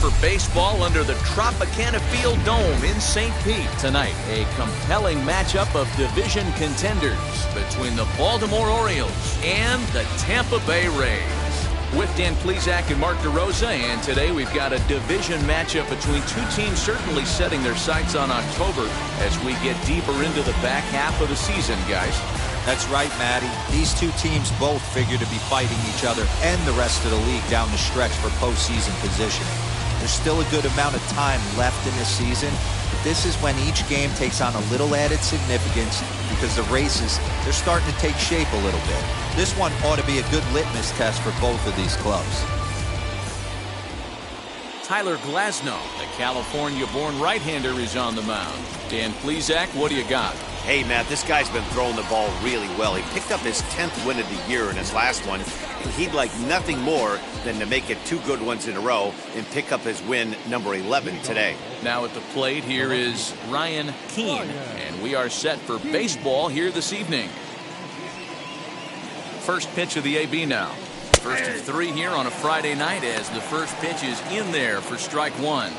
for baseball under the Tropicana Field Dome in St. Pete. Tonight, a compelling matchup of division contenders between the Baltimore Orioles and the Tampa Bay Rays. With Dan Plesac and Mark DeRosa, and today we've got a division matchup between two teams certainly setting their sights on October as we get deeper into the back half of the season, guys. That's right, Matty. These two teams both figure to be fighting each other and the rest of the league down the stretch for postseason positioning. There's still a good amount of time left in this season, but this is when each game takes on a little added significance because the races, they're starting to take shape a little bit. This one ought to be a good litmus test for both of these clubs. Tyler Glasnow, the California-born right-hander, is on the mound. Dan Plesac, what do you got? Hey, Matt, this guy's been throwing the ball really well. He picked up his 10th win of the year in his last one, and he'd like nothing more than to make it 2 good ones in a row and pick up his win number 11 today. Now at the plate, here is Ryan Keene, and we are set for baseball here this evening. First pitch of the AB now. First of 3 here on a Friday night as the first pitch is in there for strike 1.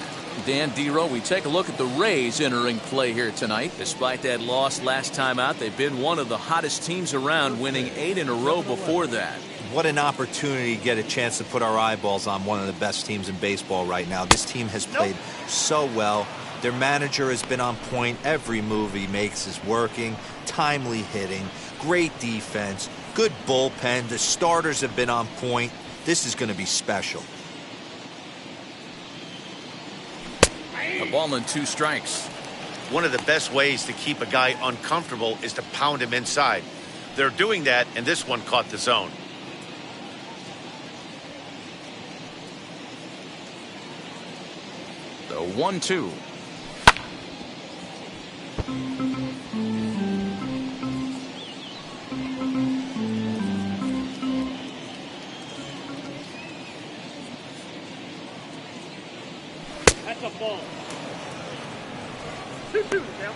Dan Dero, we take a look at the Rays entering play here tonight. Despite that loss last time out, they've been one of the hottest teams around, winning 8 in a row before that. What an opportunity to get a chance to put our eyeballs on one of the best teams in baseball right now. This team has played so well. Their manager has been on point. Every move he makes is working. Timely hitting, great defense, good bullpen. The starters have been on point. This is going to be special. A ball and 2 strikes. One of the best ways to keep a guy uncomfortable is to pound him inside. They're doing that, and this one caught the zone. The 1-2. That's a ball. 2-2 now.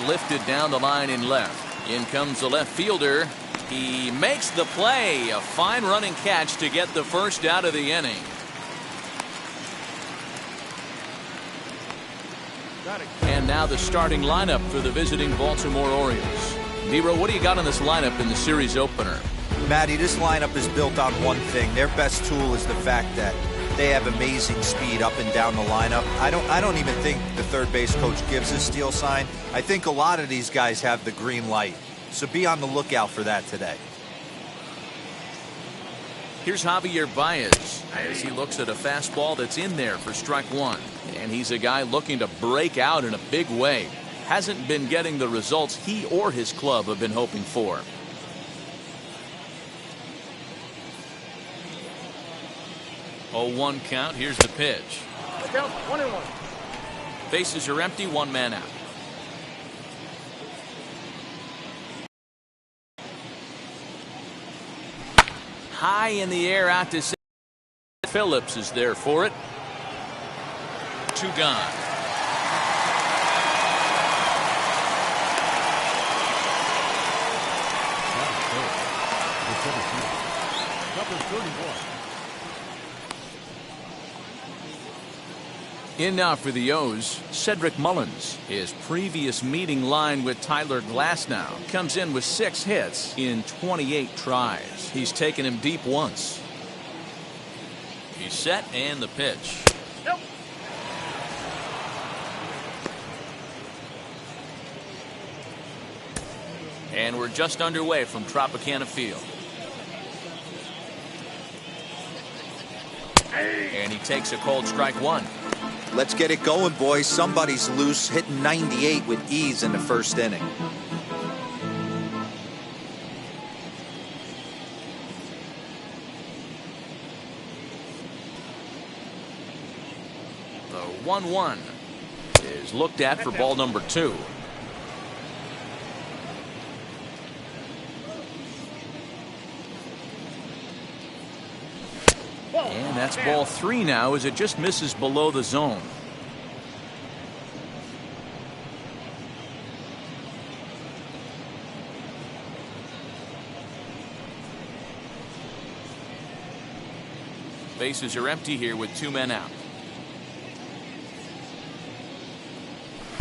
Lifted down the line in left. In comes the left fielder. He makes the play. A fine running catch to get the first out of the inning. And now the starting lineup for the visiting Baltimore Orioles. Nero, what do you got on this lineup in the series opener? Matty, this lineup is built on one thing. Their best tool is the fact that they have amazing speed up and down the lineup. I don't even think the third base coach gives a steal sign. I think a lot of these guys have the green light. So be on the lookout for that today. Here's Javier Baez as he looks at a fastball that's in there for strike 1. And he's a guy looking to break out in a big way. Hasn't been getting the results he or his club have been hoping for. Oh, 1 count. Here's the pitch. Count 1-1. Bases are empty, 1 man out. High in the air out to center. Phillips is there for it. 2 gone. In now for the O's, Cedric Mullins. His previous meeting line with Tyler Glasnow comes in with 6 hits in 28 tries. He's taken him deep once. He's set, and the pitch. Nope. And we're just underway from Tropicana Field. And he takes a cold strike 1. Let's get it going, boys. Somebody's loose, hitting 98 with ease in the first inning. The 1-1 is looked at for ball number 2. And that's ball 3 now as it just misses below the zone. Bases are empty here with 2 men out.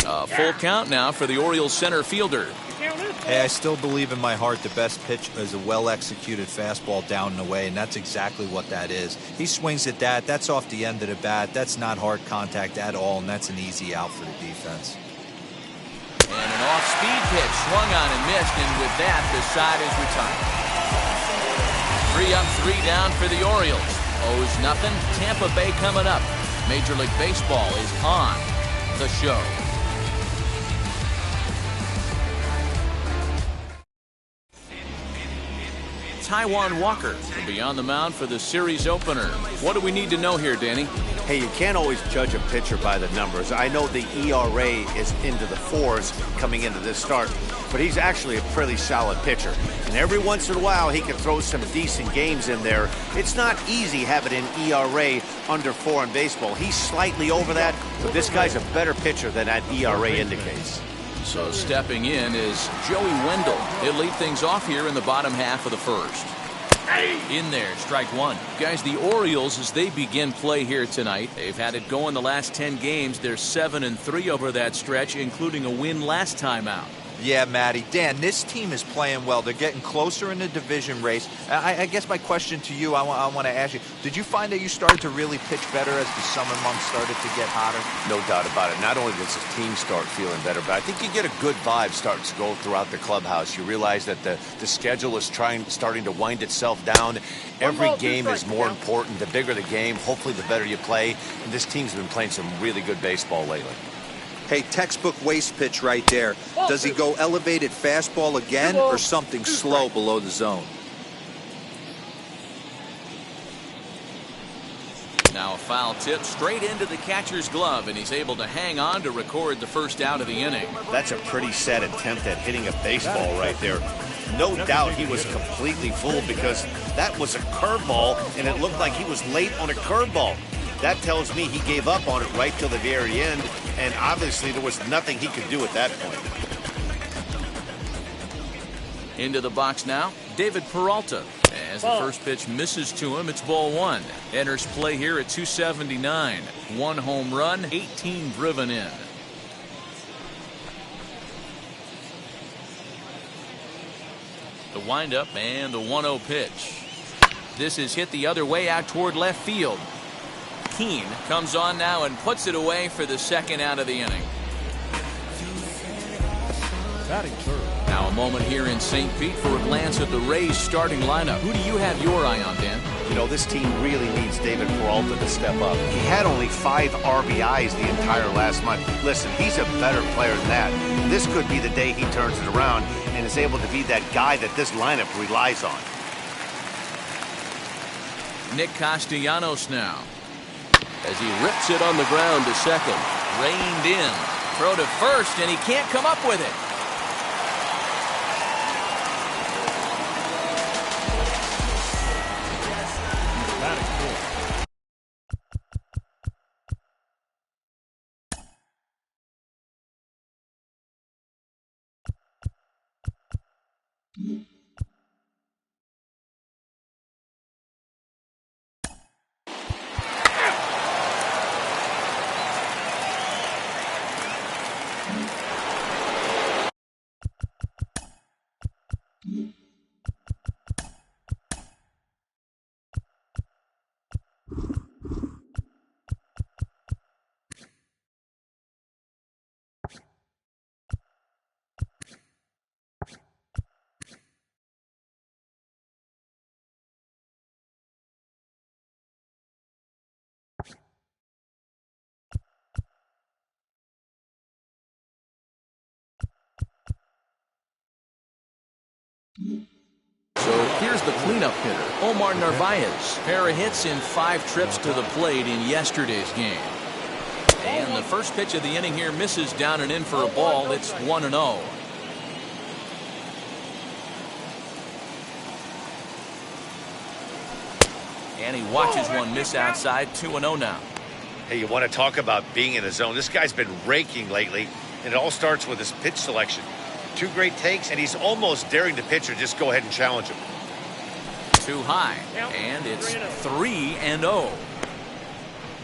A full count now for the Orioles center fielder. Hey, I still believe in my heart the best pitch is a well-executed fastball down and away, and that's exactly what that is. He swings at that. That's off the end of the bat. That's not hard contact at all, and that's an easy out for the defense. And an off-speed pitch swung on and missed, and with that, the side is retired. 3 up, 3 down for the Orioles. Owes nothing. Tampa Bay coming up. Major League Baseball is on the show. Taijuan Walker will be on the mound for the series opener. What do we need to know here, Danny? Hey, you can't always judge a pitcher by the numbers. I know the ERA is into the 4s coming into this start, but he's actually a pretty solid pitcher. And every once in a while, he can throw some decent games in there. It's not easy having an ERA under 4 in baseball. He's slightly over that, but this guy's a better pitcher than that ERA indicates. So stepping in is Joey Wendell. He'll lead things off here in the bottom half of the first. In there, strike 1. Guys, the Orioles, as they begin play here tonight, they've had it going the last 10 games. They're 7-3 over that stretch, including a win last time out. Yeah, Matty. Dan, this team is playing well. They're getting closer in the division race. I guess my question to you, I want to ask you, did you find that you started to really pitch better as the summer months started to get hotter? No doubt about it. Not only does the team start feeling better, but I think you get a good vibe starting to go throughout the clubhouse. You realize that the schedule is starting to wind itself down. Every game is more important. The bigger the game, hopefully the better you play. And this team's been playing some really good baseball lately. Hey, textbook waste pitch right there. Does he go elevated fastball again or something slow below the zone? Now a foul tip straight into the catcher's glove, and he's able to hang on to record the first out of the inning. That's a pretty sad attempt at hitting a baseball right there. No doubt he was completely fooled because that was a curveball, and it looked like he was late on a curveball. That tells me he gave up on it right till the very end, and obviously there was nothing he could do at that point. Into the box now, David Peralta. As the first pitch misses to him, it's ball 1. Enters play here at 279. 1 home run, 18 driven in. The windup and the 1-0 pitch. This is hit the other way out toward left field. Keane comes on now and puts it away for the second out of the inning. Batting third. Now a moment here in St. Pete for a glance at the Rays starting lineup. Who do you have your eye on, Dan? You know, this team really needs David Peralta to step up. He had only 5 RBIs the entire last month. Listen, he's a better player than that. This could be the day he turns it around and is able to be that guy that this lineup relies on. Nick Castellanos now, as he rips it on the ground to second. Reined in. Throw to first, and he can't come up with it. Batting fourth. So here's the cleanup hitter, Omar Narvaez. Pair of hits in 5 trips to the plate in yesterday's game. And the first pitch of the inning here misses down and in for a ball. It's 1-0. And he watches one miss outside. 2-0 now. Hey, you want to talk about being in the zone? This guy's been raking lately, and it all starts with his pitch selection. 2 great takes, and he's almost daring the pitcher just go ahead and challenge him. Too high, and it's 3-0.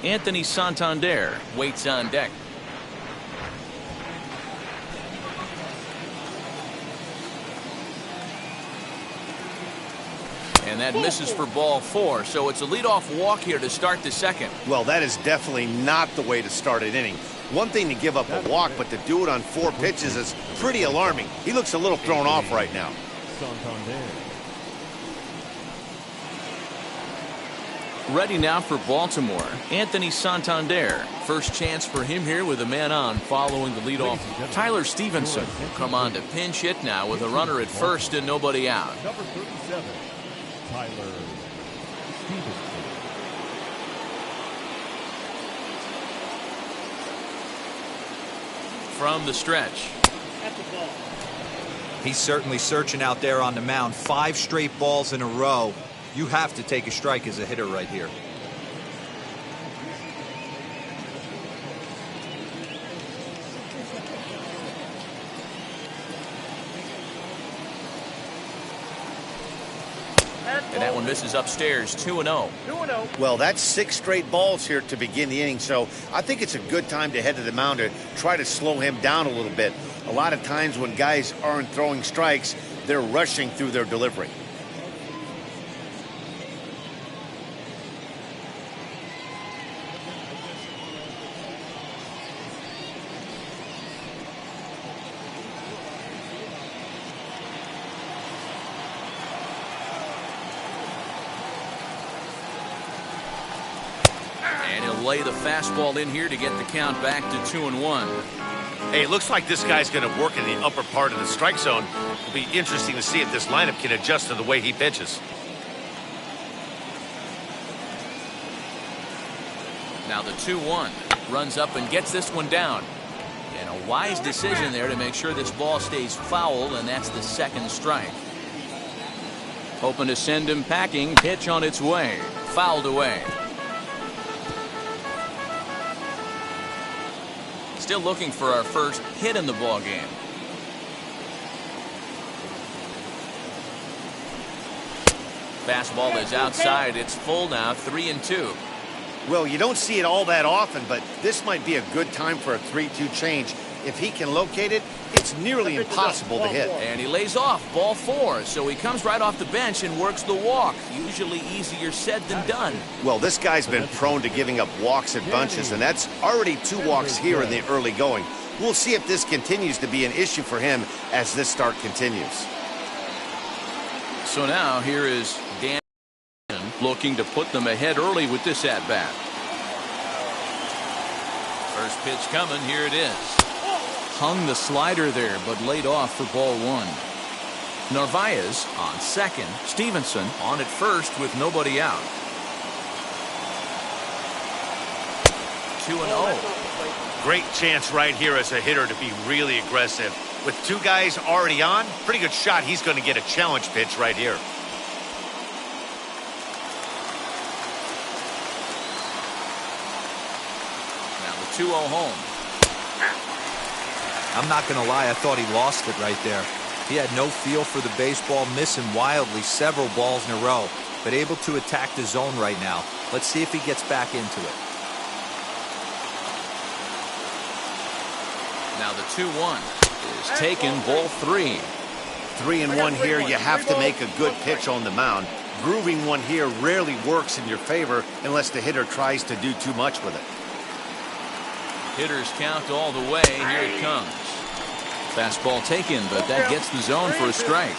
Anthony Santander waits on deck. And that misses for ball 4, so it's a leadoff walk here to start the second. Well, that is definitely not the way to start an inning. One thing to give up a walk, but to do it on 4 pitches is pretty alarming. He looks a little thrown off right now. Ready now for Baltimore, Anthony Santander. First chance for him here with a man on following the leadoff. Tyler Stevenson will come on to pinch hit now with a runner at first and nobody out. Number 37, Tyler Stevenson. From the stretch. He's certainly searching out there on the mound. 5 straight balls in a row. You have to take a strike as a hitter right here. And that one misses upstairs, 2-0. Well, that's 6 straight balls here to begin the inning, so I think it's a good time to head to the mound to try to slow him down a little bit. A lot of times when guys aren't throwing strikes, they're rushing through their delivery. And he'll lay the fastball in here to get the count back to 2-1. Hey, it looks like this guy's going to work in the upper part of the strike zone. It'll be interesting to see if this lineup can adjust to the way he pitches. Now the 2-1 runs up and gets this one down. And a wise decision there to make sure this ball stays foul, and that's the second strike. Hoping to send him packing. Pitch on its way. Fouled away. Still looking for our first hit in the ball game. Fastball is outside. It's full now, 3-2. Well, you don't see it all that often, but this might be a good time for a 3-2 change. If he can locate it, it's nearly impossible to hit. And he lays off, ball 4, so he comes right off the bench and works the walk. Usually easier said than done. Well, this guy's been prone to giving up walks at bunches, and that's already 2 walks here in the early going. We'll see if this continues to be an issue for him as this start continues. So now here is Dan looking to put them ahead early with this at-bat. First pitch coming, here it is. Hung the slider there, but laid off for ball 1. Narvaez on second. Stevenson on at first with nobody out. 2-0. Great chance right here as a hitter to be really aggressive. With 2 guys already on, pretty good shot he's going to get a challenge pitch right here. Now the 2-0 home. I'm not going to lie, I thought he lost it right there. He had no feel for the baseball, missing wildly several balls in a row, but able to attack the zone right now. Let's see if he gets back into it. Now the 2-1 is taken, ball 3. 3-1 here, you have to make a good pitch on the mound. Grooving one here rarely works in your favor unless the hitter tries to do too much with it. Hitters count all the way. Here it comes. Fastball taken, but that gets the zone for a strike.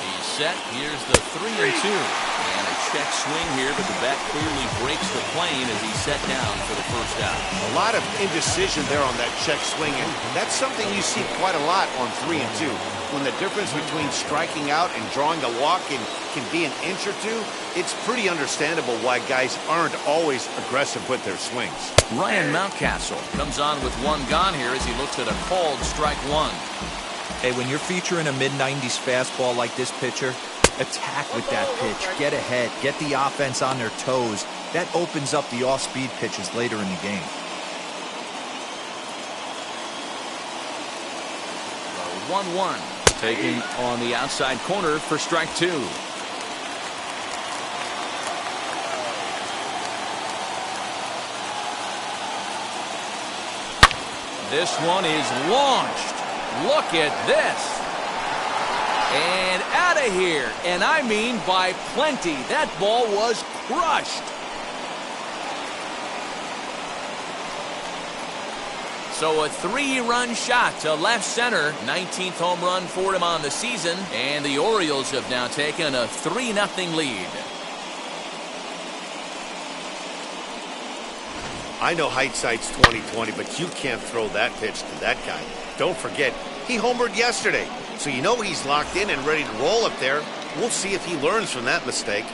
He's set. Here's the 3-2. And a check swing here, but the bat clearly breaks the plane as he's set down for the first out. A lot of indecision there on that check swing, and that's something you see quite a lot on 3-2. When the difference between striking out and drawing a walk can be an inch or 2, it's pretty understandable why guys aren't always aggressive with their swings. Ryan Mountcastle comes on with 1 gone here as he looks at a called strike 1. Hey, when you're featuring a mid-90s fastball like this pitcher, Attack with that pitch. Get ahead. Get the offense on their toes. That opens up the off-speed pitches later in the game. 1-1. Taking on the outside corner for strike 2. This one is launched. Look at this. And out of here. And I mean by plenty. That ball was crushed. So a 3-run shot to left center. 19th home run for him on the season. And the Orioles have now taken a 3-0 lead. I know hindsight's 20/20, but you can't throw that pitch to that guy. Don't forget, he homered yesterday. So you know he's locked in and ready to roll up there. We'll see if he learns from that mistake.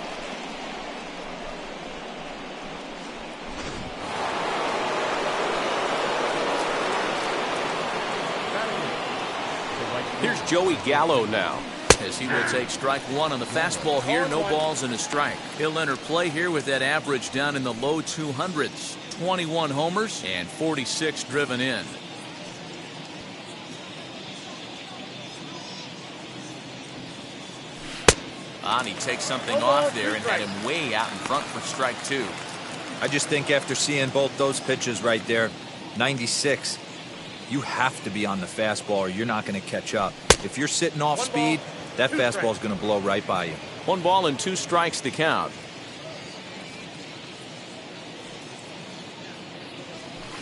Here's Joey Gallo now, as he will take strike 1 on the fastball here. No balls and a strike. He'll enter play here with that average down in the low 200s. 21 homers and 46 driven in. He takes something off there and had him way out in front for strike 2. I just think after seeing both those pitches right there, 96, you have to be on the fastball or you're not going to catch up. If you're sitting off speed, that fastball is going to blow right by you. 1 ball and 2 strikes to count.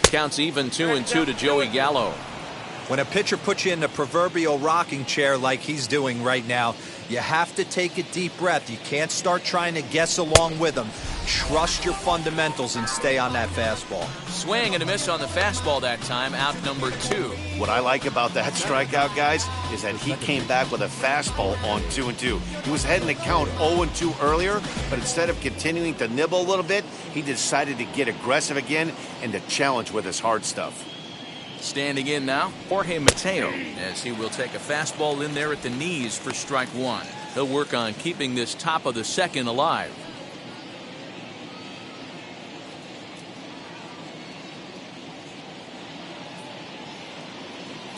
Counts even 2-2 to Joey Gallo. When a pitcher puts you in the proverbial rocking chair like he's doing right now, you have to take a deep breath. You can't start trying to guess along with him. Trust your fundamentals and stay on that fastball. Swing and a miss on the fastball that time, out number 2. What I like about that strikeout, guys, is that he came back with a fastball on 2-2. He was heading to count 0-2 earlier, but instead of continuing to nibble a little bit, he decided to get aggressive again and to challenge with his hard stuff. Standing in now, Jorge Mateo, as he will take a fastball in there at the knees for strike 1. He'll work on keeping this top of the second alive.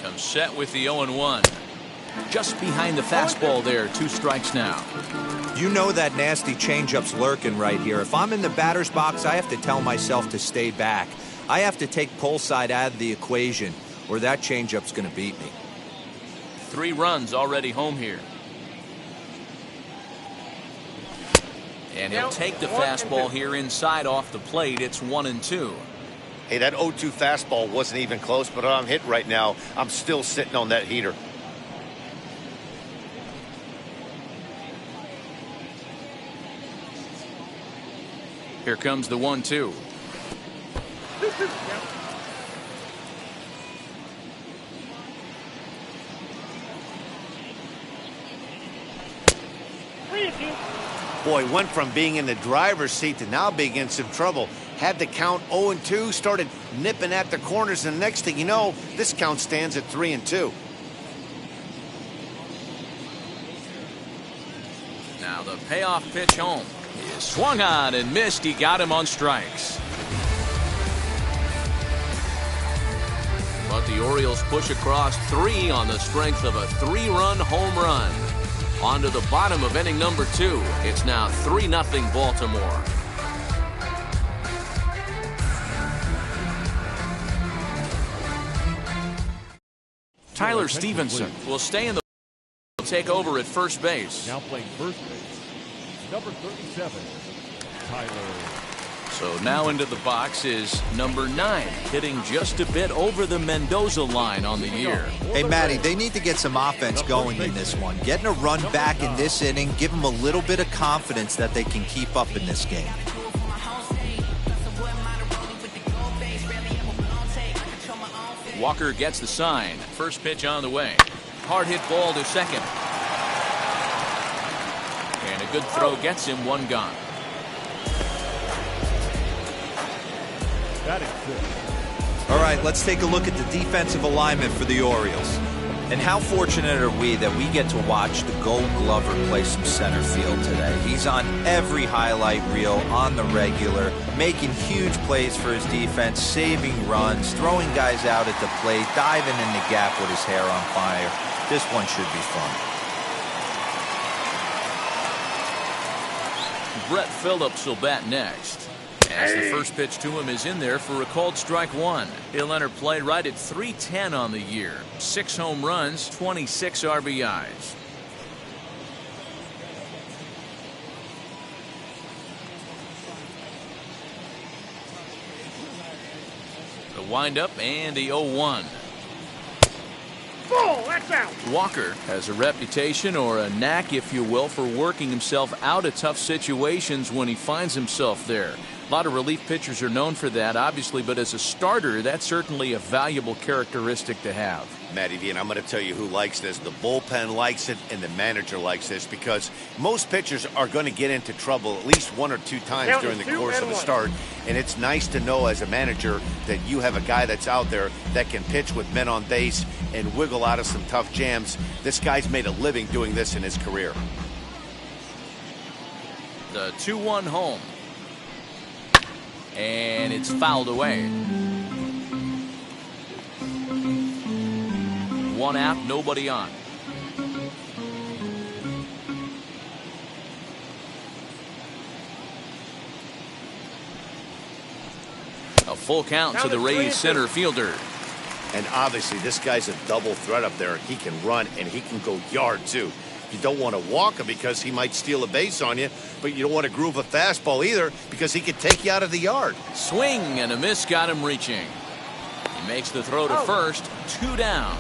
Comes set with the 0-1. Just behind the fastball there, 2 strikes now. You know that nasty changeup's lurking right here. If I'm in the batter's box, I have to tell myself to stay back. I have to take pull side out of the equation, or that changeup's going to beat me. 3 runs already home here. And he'll take the fastball here inside off the plate. It's 1-2. Hey, that 0-2 fastball wasn't even close, but I'm hit right now. I'm still sitting on that heater. Here comes the 1-2. Boy, went from being in the driver's seat to now being in some trouble. Had the count 0-2, started nipping at the corners, and the next thing you know, this count stands at 3-2. Now the payoff pitch home is swung on and missed. He got him on strikes. But the Orioles push across 3 on the strength of a 3-run home run. On to the bottom of inning number 2. It's now 3-0 Baltimore. Tyler Stevenson will stay in the take over at first base. Now playing first base, number 37, Tyler. So now into the box is number 9, hitting just a bit over the Mendoza line on the year. Hey, Matty, they need to get some offense going in this one. Getting a run back in this inning, give them a little bit of confidence that they can keep up in this game. Walker gets the sign. First pitch on the way. Hard hit ball to second. And a good throw gets him 1 gone. That is good. All right, let's take a look at the defensive alignment for the Orioles. And how fortunate are we that we get to watch the Gold Glover play some center field today. He's on every highlight reel, on the regular, making huge plays for his defense, saving runs, throwing guys out at the plate, diving in the gap with his hair on fire. This one should be fun. Brett Phillips will bat next. As the first pitch to him is in there for a called strike one. He'll enter play right at .310 on the year. 6 home runs, 26 RBIs. The windup and the 0-1. That's out. Walker has a reputation, or a knack if you will, for working himself out of tough situations when he finds himself there. A lot of relief pitchers are known for that, obviously, but as a starter, that's certainly a valuable characteristic to have. Matty V, and I'm going to tell you who likes this. The bullpen likes it, and the manager likes this, because most pitchers are going to get into trouble at least 1 or 2 times during the course of a start. And it's nice to know as a manager that you have a guy that's out there that can pitch with men on base and wiggle out of some tough jams. This guy's made a living doing this in his career. The 2-1 home. And it's fouled away. 1 out, nobody on. A full count to the Rays center fielder. And obviously this guy's a double threat up there. He can run and he can go yard too. You don't want to walk him because he might steal a base on you, but you don't want to groove a fastball either because he could take you out of the yard. Swing and a miss got him reaching. He makes the throw to first. 2 down.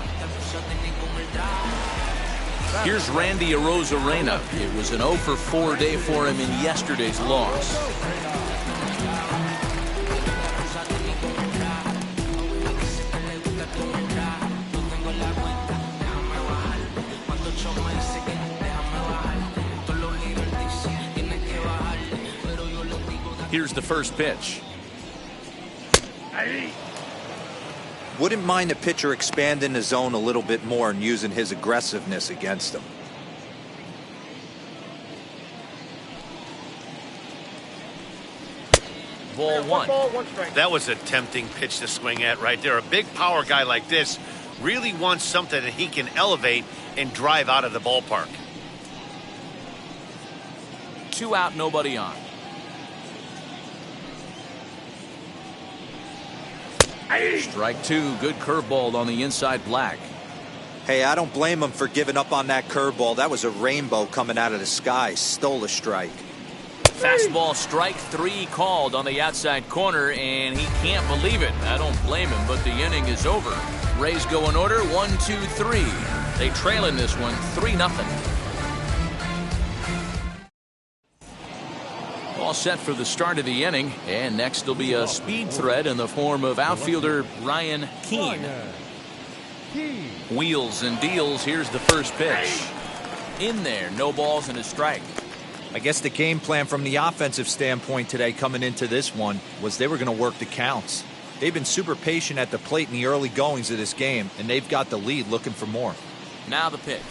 Here's Randy Arozarena. It was an 0 for 4 day for him in yesterday's loss. Here's the first pitch. Wouldn't mind a pitcher expanding the zone a little bit more and using his aggressiveness against them. Ball one. That was a tempting pitch to swing at right there. A big power guy like this really wants something that he can elevate and drive out of the ballpark. 2 out, nobody on. Strike 2. Good curveball on the inside black. Hey, I don't blame him for giving up on that curveball. That was a rainbow coming out of the sky. Stole a strike. Fastball strike 3 called on the outside corner, and he can't believe it. I don't blame him, but the inning is over. Rays go in order, 1, 2, 3. They trail in this one, 3-0. All set for the start of the inning, and next will be a speed threat in the form of outfielder Ryan Keene. Wheels and deals. Here's the first pitch. In there, no balls and a strike. I guess the game plan from the offensive standpoint today coming into this one was they were going to work the counts. They've been super patient at the plate in the early goings of this game, and they've got the lead looking for more. Now the pitch.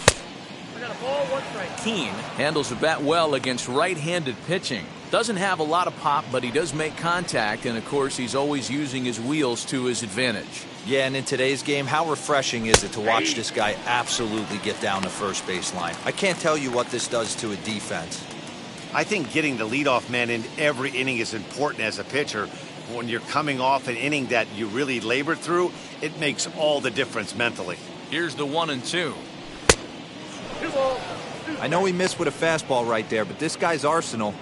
Keene handles the bat well against right-handed pitching. Doesn't have a lot of pop, but he does make contact, and of course he's always using his wheels to his advantage. Yeah, and in today's game, how refreshing is it to watch this guy absolutely get down the first base line? I can't tell you what this does to a defense. I think getting the leadoff man in every inning is important as a pitcher. When you're coming off an inning that you really labored through, it makes all the difference mentally. Here's the 1 and 2. I know he missed with a fastball right there, but this guy's arsenal,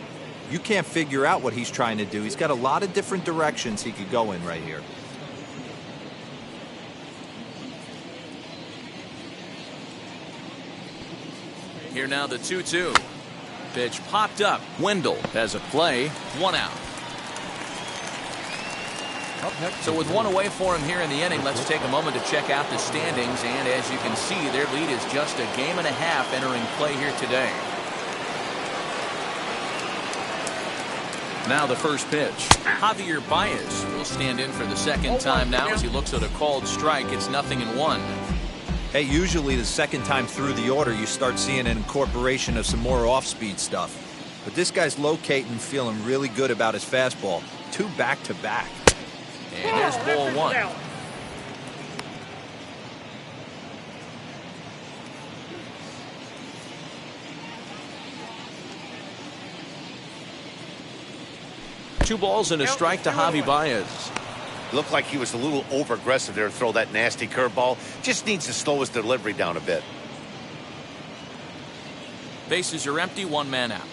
you can't figure out what he's trying to do. He's got a lot of different directions he could go in right here. Here now the 2-2. Pitch popped up. Wendell has a play. 1 out. So with 1 away for him here in the inning, let's take a moment to check out the standings. And as you can see, their lead is just a game and a half entering play here today. Now the first pitch. Javier Baez will stand in for the second time now as he looks at a called strike. It's 0-1. Hey, usually the second time through the order, you start seeing an incorporation of some more off-speed stuff. But this guy's locating, feeling really good about his fastball. 2 back-to-back. And there's ball 1. Two balls and a strike to Javi Baez. Looked like he was a little over-aggressive there to throw that nasty curveball. Just needs to slow his delivery down a bit. Bases are empty, 1 man out.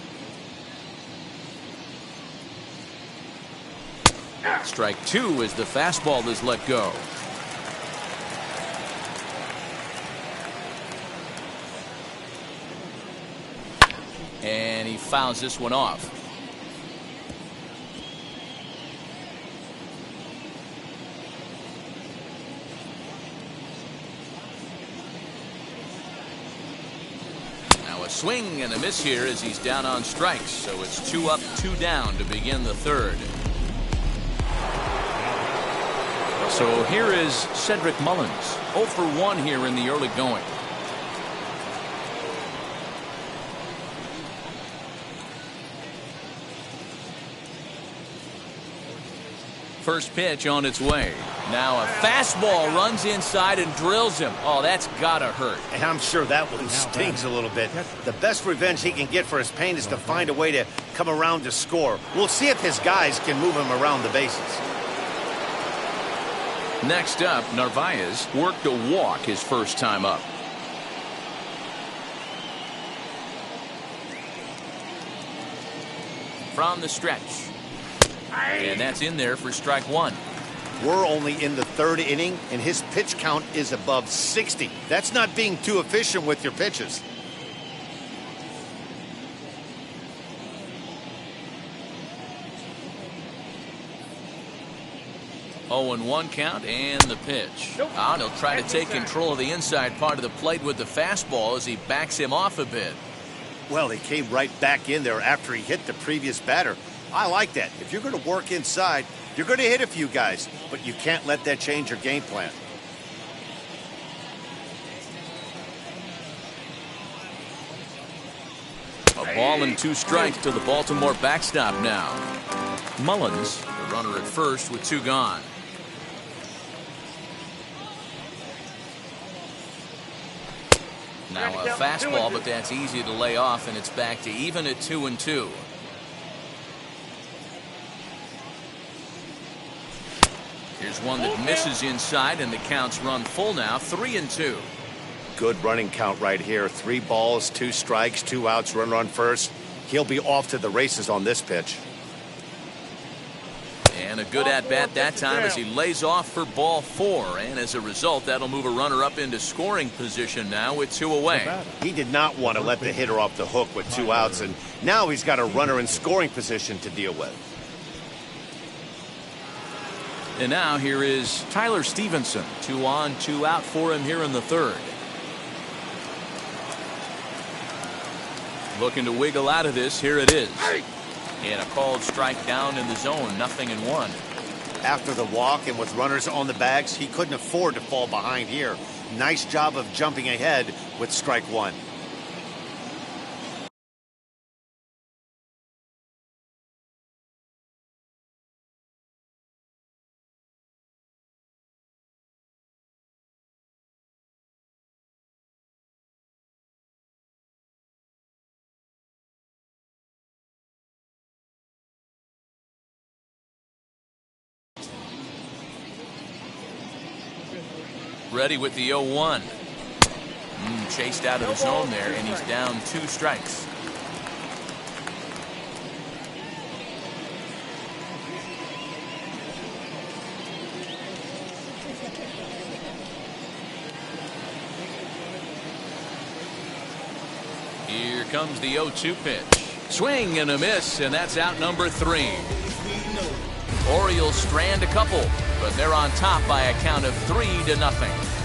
Strike 2 as the fastball is let go. And he fouls this one off. Swing and a miss here as he's down on strikes, so it's 2 up, 2 down to begin the 3rd. So here is Cedric Mullins, 0 for 1 here in the early going. First pitch on its way. Now a fastball runs inside and drills him. Oh, that's gotta hurt. And I'm sure that one stings a little bit. The best revenge he can get for his pain is to find a way to come around to score. We'll see if his guys can move him around the bases. Next up, Narvaez worked a walk his first time up. From the stretch. And that's in there for strike 1. We're only in the 3rd inning, and his pitch count is above 60. That's not being too efficient with your pitches. Oh, and 1 count and the pitch. And he'll try to take control of the inside part of the plate with the fastball as he backs him off a bit. Well, he came right back in there after he hit the previous batter. I like that. If you're going to work inside, you're going to hit a few guys, but you can't let that change your game plan. A ball and 2 strikes to the Baltimore backstop now. Mullins, the runner at first with 2 gone. Now a fastball, but that's easy to lay off, and it's back to even at 2-2. Here's one that misses inside, and the count's run full now, 3-2. Good running count right here. 3 balls, 2 strikes, 2 outs, runner on first. He'll be off to the races on this pitch. And a good at-bat that time as he lays off for ball 4. And as a result, that'll move a runner up into scoring position now with 2 away. He did not want to let the hitter off the hook with 2 outs, and now he's got a runner in scoring position to deal with. And now here is Tyler Stevenson. 2 on, 2 out for him here in the 3rd. Looking to wiggle out of this. Here it is. And a called strike down in the zone. 0-1. After the walk and with runners on the bags, he couldn't afford to fall behind here. Nice job of jumping ahead with strike 1. Ready with the 0-1. Chased out of the zone there, and he's down 2 strikes. Here comes the 0-2 pitch. Swing and a miss, and that's out number 3. Orioles strand a couple, but they're on top by a count of 3-0.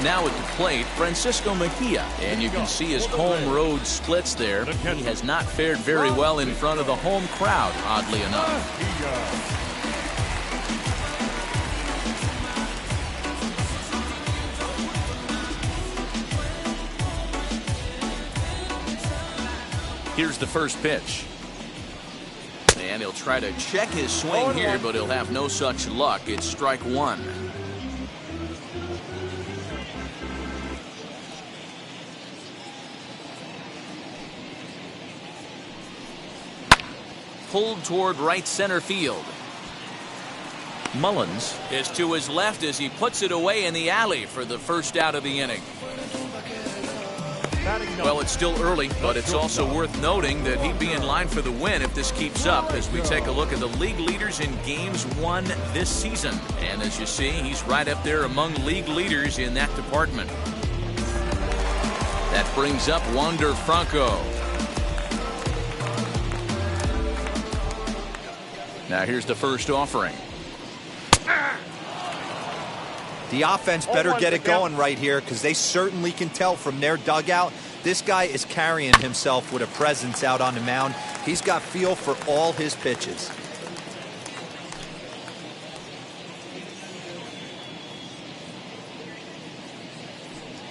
Now at the plate, Francisco Mejia. And you can see his home road splits there. He has not fared very well in front of the home crowd, oddly enough. Here's the first pitch. And he'll try to check his swing here, but he'll have no such luck. It's strike one. Pulled toward right center field. Mullins is to his left as he puts it away in the alley for the first out of the inning. Well, it's still early, but it's also worth noting that he'd be in line for the win if this keeps up as we take a look at the league leaders in games won this season. And as you see, he's right up there among league leaders in that department. That brings up Wander Franco. Now here's the first offering. The offense better get it going right here because they certainly can tell from their dugout. This guy is carrying himself with a presence out on the mound. He's got feel for all his pitches.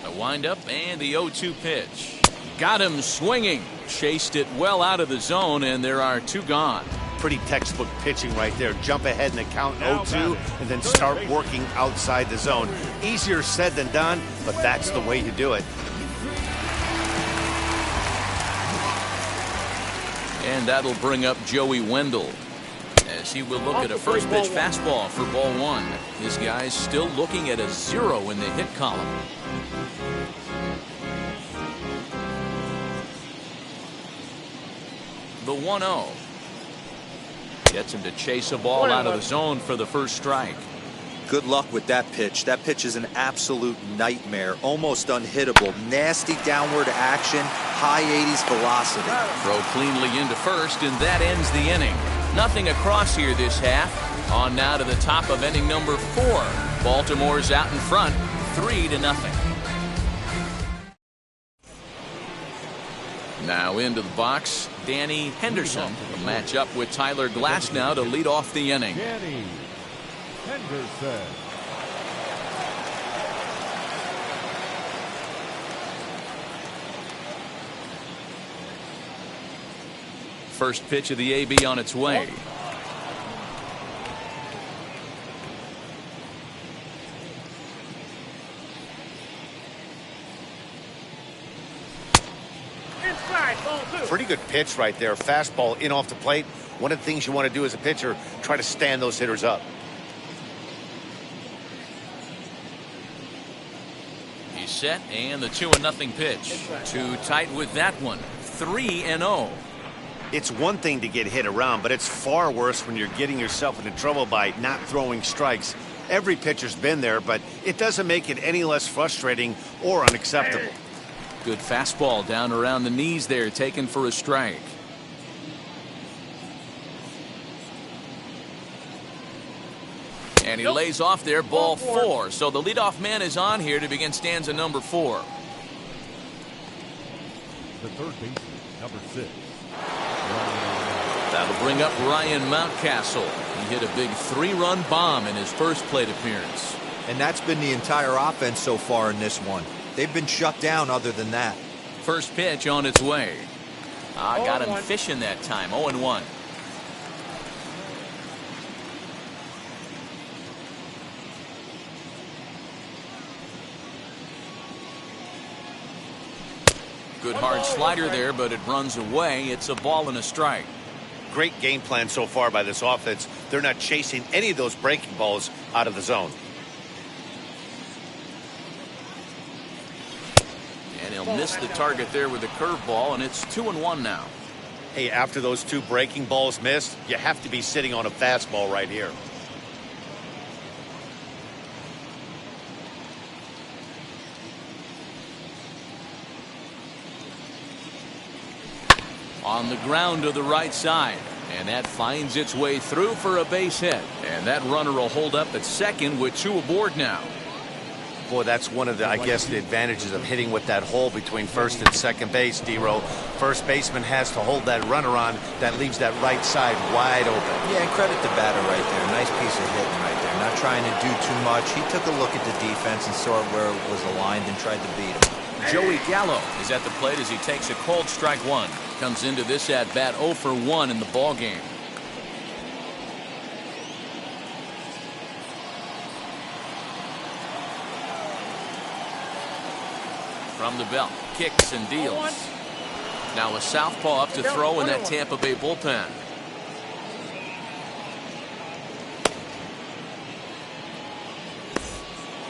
The windup and the 0-2 pitch. Got him swinging. Chased it well out of the zone, and there are two gone. Pretty textbook pitching right there. Jump ahead in the count 0-2 and then start working outside the zone. Easier said than done, but that's the way to do it. And that'll bring up Joey Wendell as he will look at a first pitch fastball for ball one. His guy's still looking at a 0 in the hit column. The 1-0. Gets him to chase a ball out of the zone for the first strike. Good luck with that pitch. That pitch is an absolute nightmare. Almost unhittable. Nasty downward action. High 80s velocity. Throw cleanly into first, and that ends the inning. Nothing across here this half. On now to the top of inning number 4. Baltimore's out in front, 3-0. Now into the box, Danny Henderson will match up with Tyler Glasnow to lead off the inning. Danny Henderson. First pitch of the AB on its way. Pretty good pitch right there. Fastball in off the plate. One of the things you want to do as a pitcher, try to stand those hitters up. He's set, and the 2-0 pitch. Too tight with that one. 3-0. It's one thing to get hit around, but it's far worse when you're getting yourself into trouble by not throwing strikes. Every pitcher's been there, but it doesn't make it any less frustrating or unacceptable. Good fastball down around the knees there, taken for a strike. And he lays off there, ball 4. So the leadoff man is on here to begin stanza number 4. The third baseman, number 6. That'll bring up Ryan Mountcastle. He hit a big 3-run bomb in his first plate appearance. And that's been the entire offense so far in this one. They've been shut down other than that. First pitch on its way. Got him fishing that time. 0-1. Good hard slider there, but it runs away. It's a ball and a strike. Great game plan so far by this offense. They're not chasing any of those breaking balls out of the zone. And he'll miss the target there with a curveball, and it's 2-1 now. Hey, after those 2 breaking balls missed, you have to be sitting on a fastball right here. On the ground to the right side, and that finds its way through for a base hit. And that runner will hold up at second with 2 aboard now. Boy, that's one of the, I guess, the advantages of hitting with that hole between first and second base, D-Row. First baseman has to hold that runner on. That leaves that right side wide open. Yeah, and credit the batter right there. Nice piece of hitting right there. Not trying to do too much. He took a look at the defense and saw where it was aligned and tried to beat him. Joey Gallo is at the plate as he takes a called strike one. Comes into this at bat 0 for 1 in the ball game. From the belt, kicks and deals. Now a southpaw up to throw in that Tampa Bay bullpen.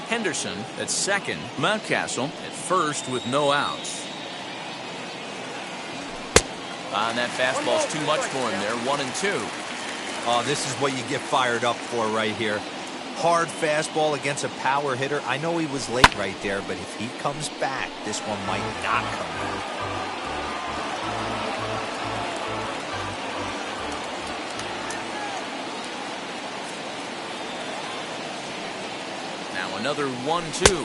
Henderson at second. Mountcastle at first with no outs. And that fastball's too much for him there. 1-2. Oh, this is what you get fired up for right here. Hard fastball against a power hitter. I know he was late right there, but if he comes back, this one might not come back. Now another 1-2.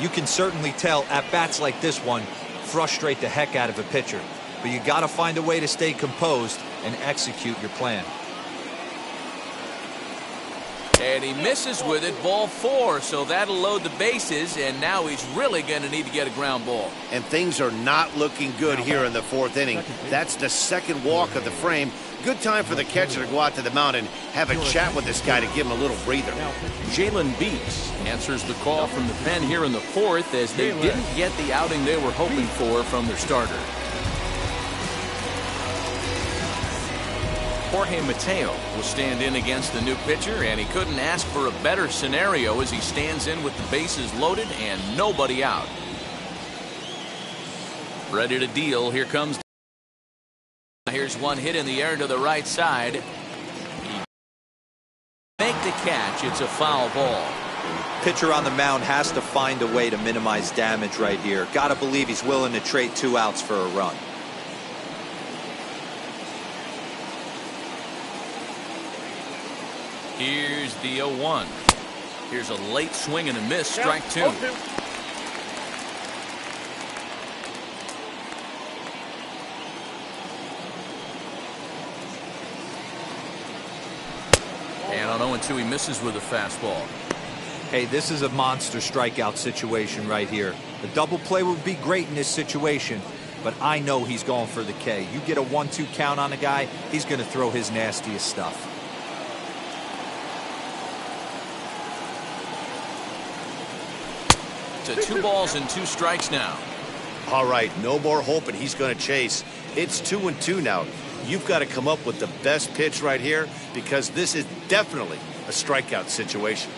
You can certainly tell at bats like this one frustrate the heck out of a pitcher, but you got to find a way to stay composed and execute your plan. And he misses with it, ball 4, so that'll load the bases, and now he's really going to need to get a ground ball. And things are not looking good here in the 4th inning. That's the second walk of the frame. Good time for the catcher to go out to the mound and have a chat with this guy to give him a little breather. Jalen Beeks answers the call from the pen here in the 4th as they didn't get the outing they were hoping for from their starter. Jorge Mateo will stand in against the new pitcher, and he couldn't ask for a better scenario as he stands in with the bases loaded and nobody out. Ready to deal. Here comes. Here's one hit in the air to the right side. Make the catch. It's a foul ball. Pitcher on the mound has to find a way to minimize damage right here. Got to believe he's willing to trade 2 outs for a run. Here's the 0-1. Here's a late swing and a miss. Strike 2. And on 0-2, he misses with a fastball. Hey, this is a monster strikeout situation right here. A double play would be great in this situation, but I know he's going for the K. You get a 1-2 count on a guy, he's going to throw his nastiest stuff. To 2 balls and 2 strikes now. All right, no more hoping he's going to chase. It's 2-2 now. You've got to come up with the best pitch right here because this is definitely a strikeout situation.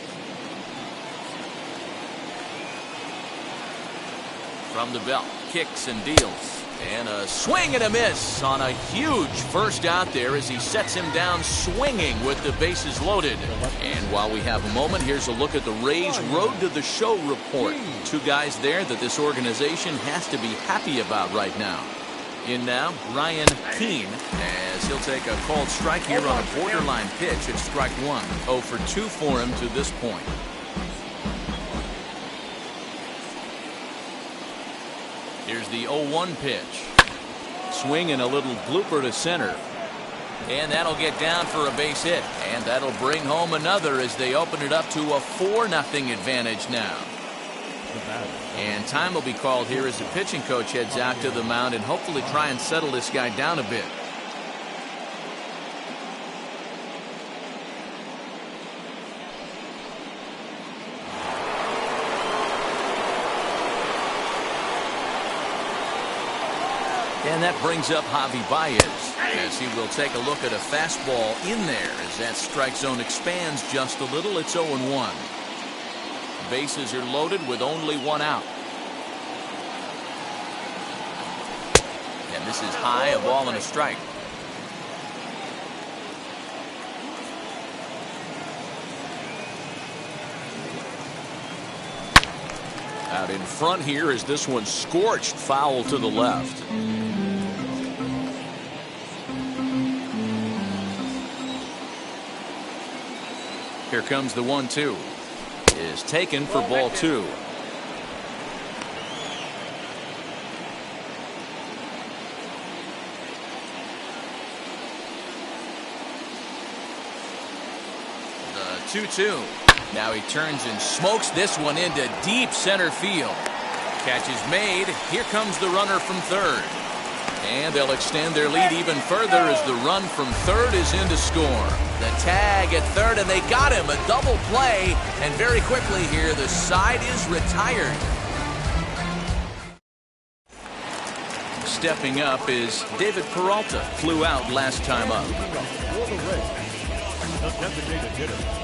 From the belt, kicks and deals. And a swing and a miss on a huge first out there as he sets him down swinging with the bases loaded. And while we have a moment, here's a look at the Rays' Road to the Show report. 2 guys there that this organization has to be happy about right now. In now, Ryan Keene, as he'll take a called strike here on a borderline pitch at strike 1. 0 for 2 for him to this point. Here's the 0-1 pitch. Swing and a little blooper to center. And that'll get down for a base hit. And that'll bring home another as they open it up to a 4-0 advantage now. And time will be called here as the pitching coach heads out to the mound and hopefully try and settle this guy down a bit. And that brings up Javi Baez as he will take a look at a fastball in there as that strike zone expands just a little. It's 0-1. Bases are loaded with only 1 out. This is high, a ball and a strike. Out in front here is this one scorched foul to the left. Here comes the 1-2. Is taken for ball 2. The 2-2. Now he turns and smokes this one into deep center field. Catch is made. Here comes the runner from third. And they'll extend their lead even further as the run from third is in to score. The tag at third, and they got him. A double play. And very quickly here, the side is retired. Stepping up is David Peralta. Flew out last time up. For the Rays, the designated hitter.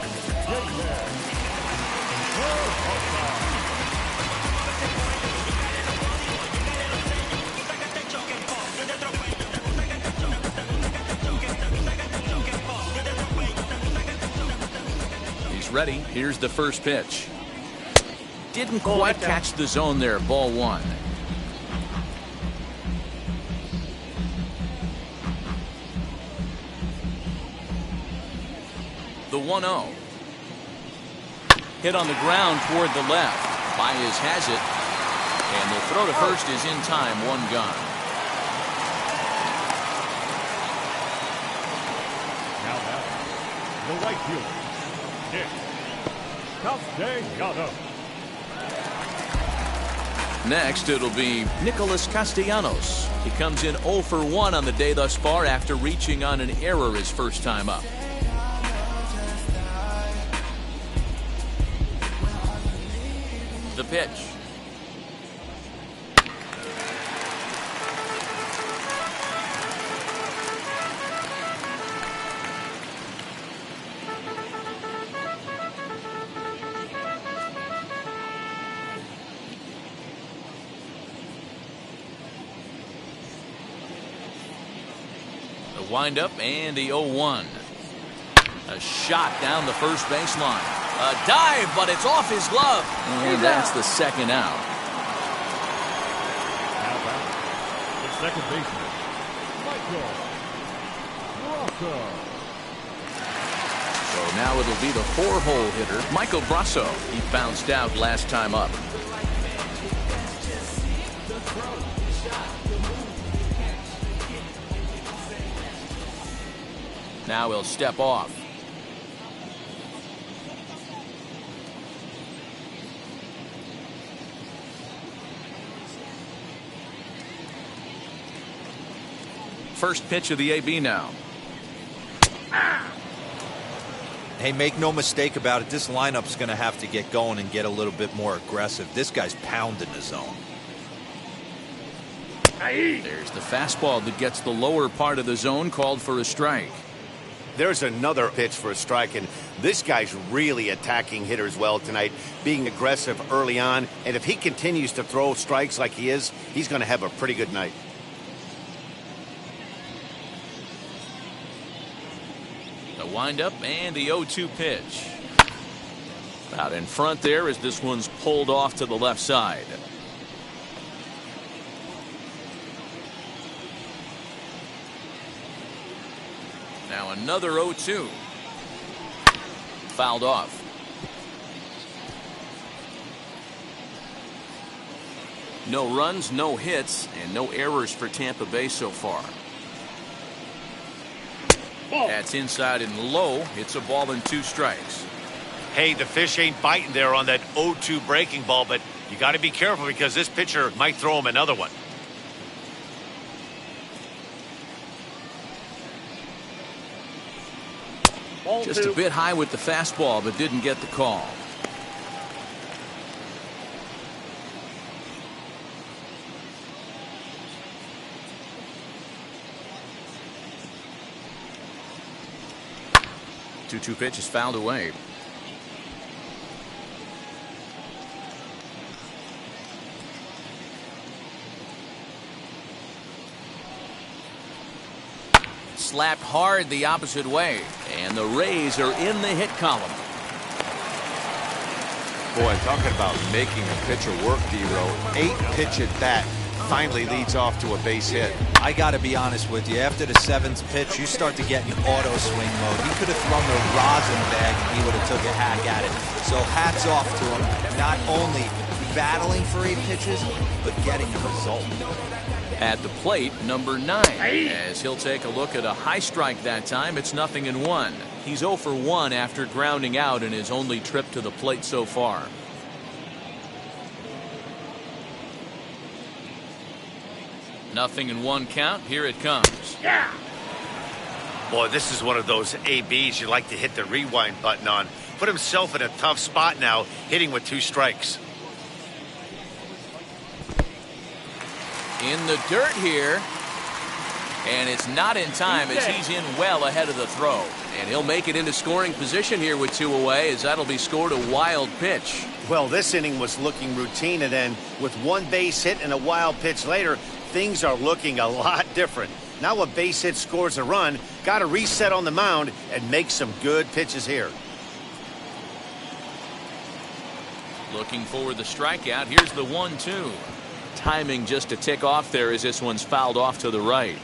He's ready. Here's the first pitch. Didn't quite catch the zone there. Ball 1. The 1-0. Hit on the ground toward the left. Baez has it. And the throw to first is in time. 1 gone. Now batting, the right fielder, Nick Castellanos. Next, it'll be Nicholas Castellanos. He comes in 0 for 1 on the day thus far after reaching on an error his first time up. The pitch. The windup and the 0-1. A shot down the first baseline. A dive, but it's off his glove. And that's the second out. Now back, the second baseman, Michael Brasso. So now it'll be the 4-hole hitter, Michael Brasso. He bounced out last time up. Now he'll step off. First pitch of the AB now. Hey, make no mistake about it. This lineup's going to have to get going and get a little bit more aggressive. This guy's pounding the zone. There's the fastball that gets the lower part of the zone, called for a strike. There's another pitch for a strike, and this guy's really attacking hitters well tonight, being aggressive early on. And if he continues to throw strikes like he is, he's going to have a pretty good night. The windup and the 0-2 pitch. Out in front there as this one's pulled off to the left side. Now another 0-2. Fouled off. No runs, no hits, and no errors for Tampa Bay so far. That's inside and low. It's a ball and 2 strikes. Hey, the fish ain't biting there on that 0-2 breaking ball, but you got to be careful because this pitcher might throw him another one. Just a bit high with the fastball, but didn't get the call. Two pitch is fouled away. slapped hard the opposite way, and the Rays are in the hit column. Boy, talking about making a pitcher work, D-Row. 8-pitch at bat finally leads off to a base hit. I got to be honest with you. After the 7th pitch, you start to get in auto swing mode. He could have thrown the rosin bag and he would have took a hack at it. So hats off to him. Not only battling for 8 pitches, but getting the result. At the plate, number 9, as he'll take a look at a high strike that time. It's 0-1. He's 0 for 1 after grounding out in his only trip to the plate so far. Nothing in 1 count. Here it comes. Yeah. Boy, this is one of those ABs you like to hit the rewind button on. Put himself in a tough spot now, hitting with 2 strikes. In the dirt here, and it's not in time as he's in well ahead of the throw, and he'll make it into scoring position here with 2 away, as that'll be scored a wild pitch. Well, this inning was looking routine, and then with 1 base hit and a wild pitch later, things are looking a lot different. Now a base hit scores a run, got to reset on the mound and make some good pitches here. Looking for the strikeout. Here's the 1-2. Timing just a tick off there as this one's fouled off to the right.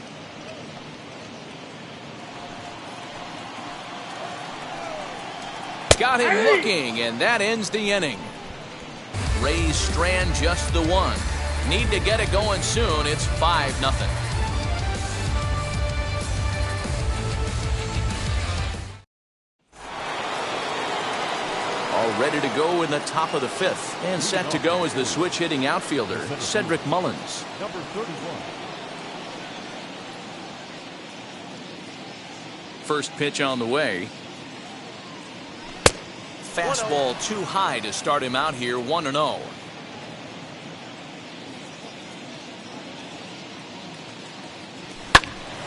Got him looking, and that ends the inning. Rays strand just the 1. Need to get it going soon. It's 5-0. All ready to go in the top of the 5th, and set to go is the switch hitting outfielder, Cedric Mullins. Number 31. First pitch on the way. Fastball too high to start him out here, 1-0.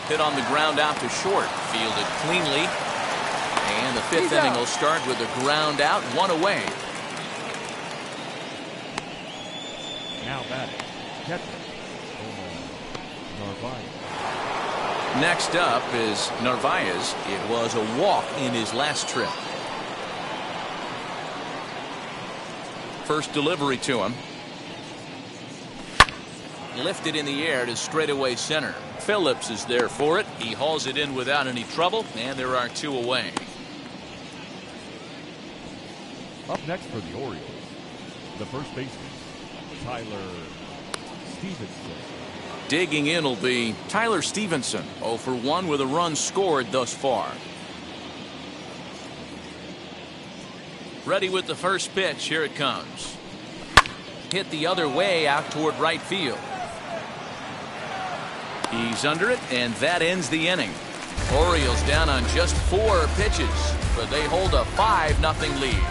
Hit on the ground out to short, fielded cleanly. And the 5th inning will start with a ground out, 1 away. Now batting, catcher, Narvaez. Next up is Narvaez. It was a walk in his last trip. First delivery to him. Lifted in the air to straightaway center. Phillips is there for it. He hauls it in without any trouble, and there are 2 away. Up next for the Orioles, the first baseman, Tyler Stevenson. Digging in will be Tyler Stevenson, 0 for 1 with a run scored thus far. Ready with the first pitch. Here it comes. Hit the other way out toward right field. He's under it, and that ends the inning. Orioles down on just 4 pitches, but they hold a 5-0 lead.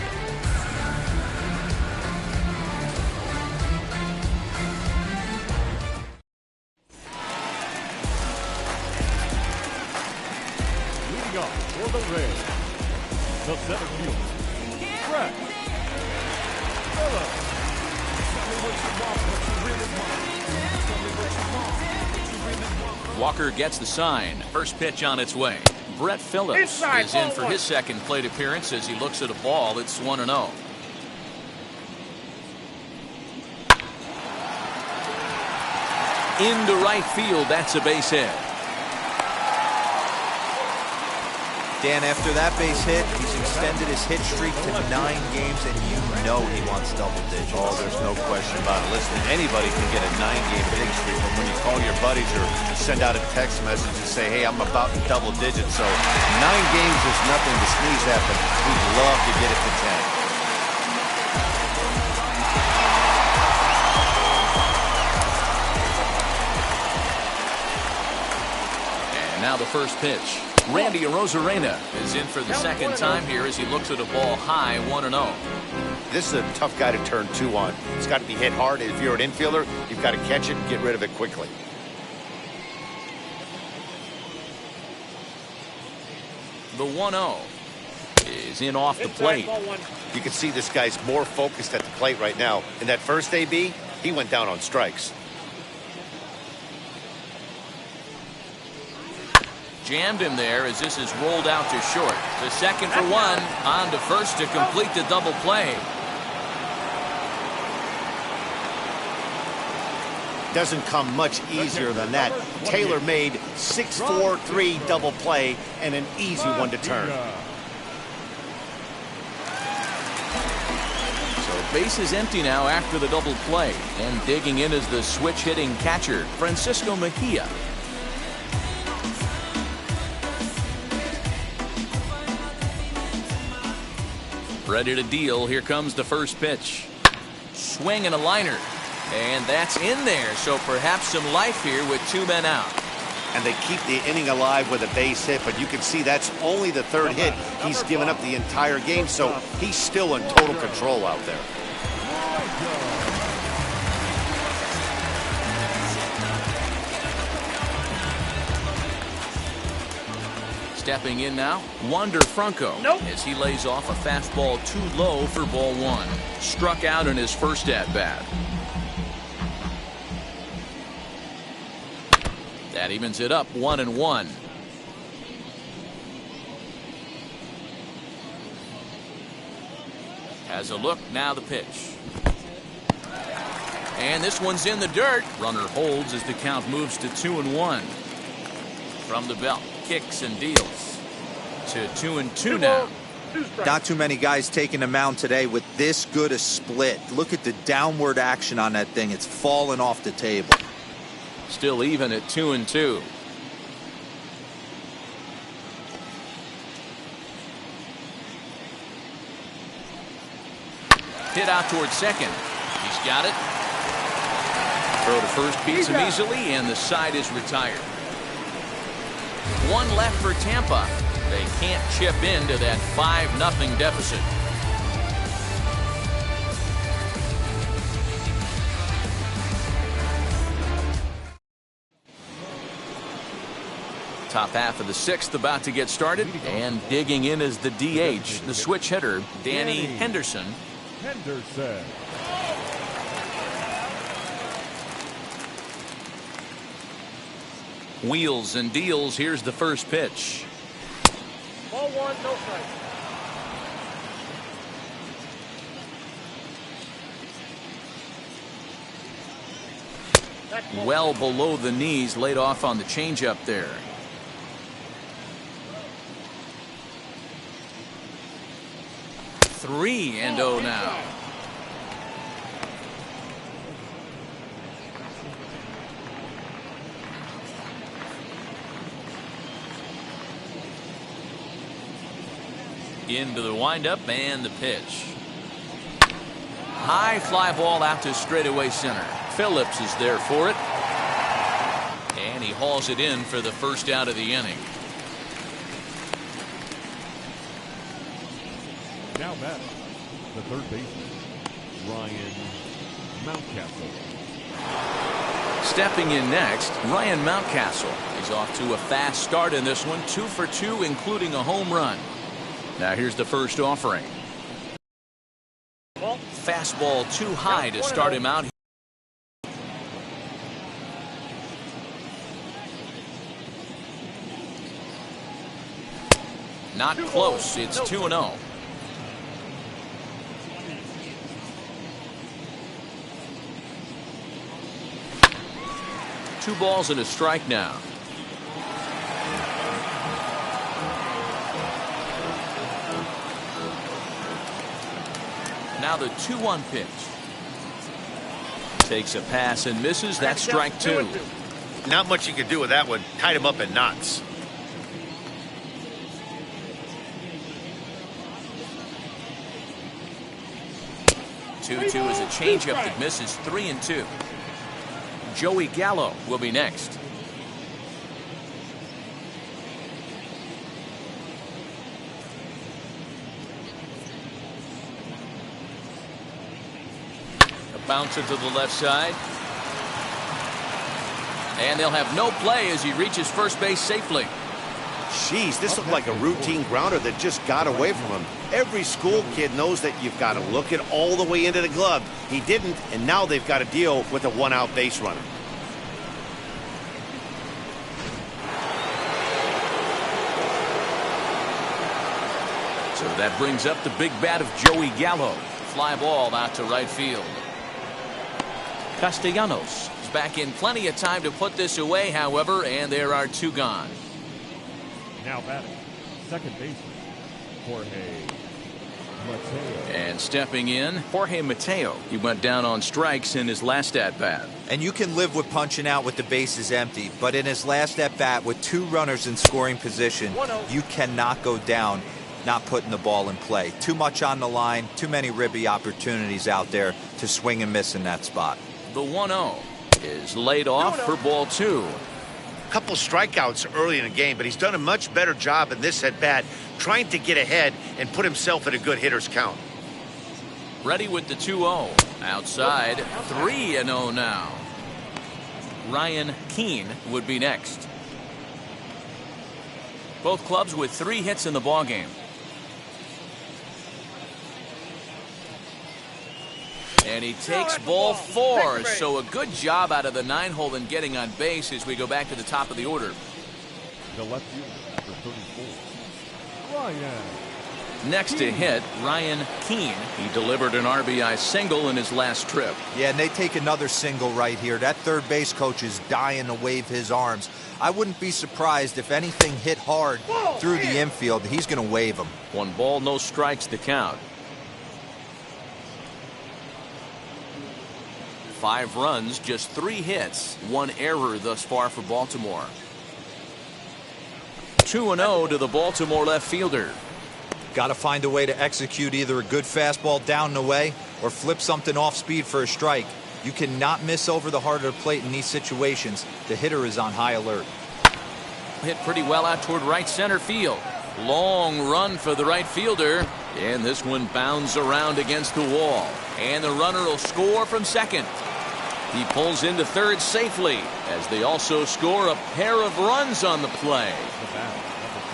Leading off for the Rays, the center fielder, Brett Phillips. Walker gets the sign. First pitch on its way. Brett Phillips is in for his second plate appearance as he looks at a ball. It's 1-0. Into right field. That's a base hit. Dan, after that base hit, he's extended his hit streak to 9 games, and you know he wants double digits. Oh, there's no question about it. Listen, anybody can get a 9-game hitting streak, but when you call your buddies or send out a text message and say, hey, I'm about in double digits, so 9 games is nothing to sneeze at, but we'd love to get it to 10. Now the first pitch. Randy Arozarena is in for the second time here as he looks at a ball high, 1-0. This is a tough guy to turn 2 on. It's got to be hit hard. If you're an infielder, you've got to catch it and get rid of it quickly. The 1-0 is in off the plate. You can see this guy's more focused at the plate right now. In that first AB, he went down on strikes. jammed him there as this is rolled out to short. The second for one, on to first to complete the double play. Doesn't come much easier than that. Tailor-made 6-4-3 double play and an easy one to turn. So base is empty now after the double play, and digging in is the switch-hitting catcher, Francisco Mejia. Ready to deal. Here comes the first pitch. Swing and a liner. And that's in there, so perhaps some life here with 2 men out. And they keep the inning alive with a base hit, but you can see that's only the 3rd hit he's given up the entire game, so he's still in total control out there. Stepping in now, Wander Franco, as he lays off a fastball too low for ball 1. Struck out in his first at-bat. That evens it up 1-1. Has a look, now the pitch. And this one's in the dirt. Runner holds as the count moves to 2-1. From the belt, kicks and deals to 2-2 now. Not too many guys taking the mound today with this good a split. Look at the downward action on that thing. It's falling off the table. Still even at 2-2. Hit out towards second. He's got it. Throw to first beats him easily, and the side is retired. 1 left for Tampa. They can't chip into that 5-0 deficit. Top half of the 6th about to get started, and digging in is the DH, the switch hitter, Danny Henderson. Wheels and deals. Here's the first pitch. Ball 1, no strike. Well below the knees, laid off on the changeup there. Three and 0 now. Into the windup and the pitch. High fly ball out to straightaway center. Phillips is there for it. And he hauls it in for the first out of the inning. Now batting, the third baseman, Ryan Mountcastle. Stepping in next, Ryan Mountcastle. He's off to a fast start in this one, 2 for 2, including a home run. Now here's the first offering. Fastball too high to start him out. Not close. It's 2-0. Two balls and a strike now. Now the 2-1 pitch. Takes a pass and misses. That's strike 2. Not much you can do with that one. Tied him up in knots. Two is a changeup that misses. 3-2. Joey Gallo will be next. A bouncer to the left side. And they'll have no play as he reaches first base safely. Jeez, this looked like a routine grounder that just got away from him. Every school kid knows that you've got to look it all the way into the glove. He didn't, and now they've got to deal with a one-out base runner. So that brings up the big bat of Joey Gallo. Fly ball out to right field. Castellanos is back in plenty of time to put this away, however, and there are two gone. Now batting, second baseman, Jorge Mateo. And stepping in, Jorge Mateo. He went down on strikes in his last at-bat. And you can live with punching out with the bases empty, but in his last at-bat with two runners in scoring position, you cannot go down not putting the ball in play. Too much on the line, too many ribby opportunities out there to swing and miss in that spot. The 1-0 is laid off for ball two. Couple strikeouts early in the game, but he's done a much better job in this at-bat trying to get ahead and put himself at a good hitter's count. Ready with the 2-0. Outside, 3-0 now. Ryan Keene would be next. Both clubs with 3 hits in the ballgame. And he takes ball 4, so a good job out of the 9-hole in getting on base as we go back to the top of the order. The left fielder for 34, Ryan. Next to hit, Ryan Keene. He delivered an RBI single in his last trip. Yeah, and they take another single right here. That third base coach is dying to wave his arms. I wouldn't be surprised if anything hit hard through the infield. He's going to wave them. 1 ball, no strikes to count. 5 runs, just 3 hits, 1 error thus far for Baltimore. 2-0 to the Baltimore left fielder. Got to find a way to execute either a good fastball down the way or flip something off speed for a strike. You cannot miss over the heart of the plate in these situations. The hitter is on high alert. Hit pretty well out toward right center field. Long run for the right fielder, and this one bounds around against the wall. And the runner will score from second. He pulls into third safely as they also score a pair of runs on the play.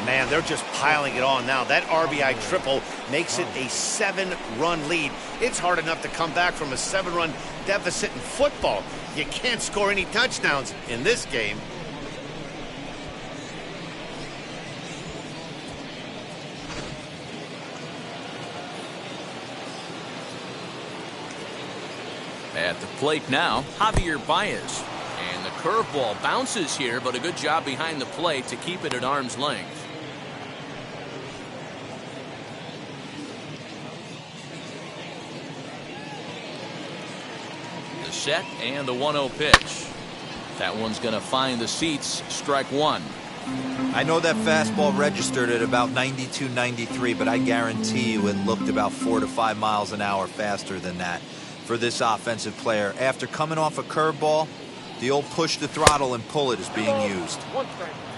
Man, they're just piling it on now. That RBI triple makes it a 7-run lead. It's hard enough to come back from a 7-run deficit in football. You can't score any touchdowns in this game. At the plate now, Javier Baez. And the curveball bounces here, but a good job behind the plate to keep it at arm's length. The set and the 1-0 pitch. That one's going to find the seats. Strike 1. I know that fastball registered at about 92, 93, but I guarantee you it looked about 4 to 5 miles an hour faster than that for this offensive player. After coming off a curveball, the old push the throttle and pull it is being used.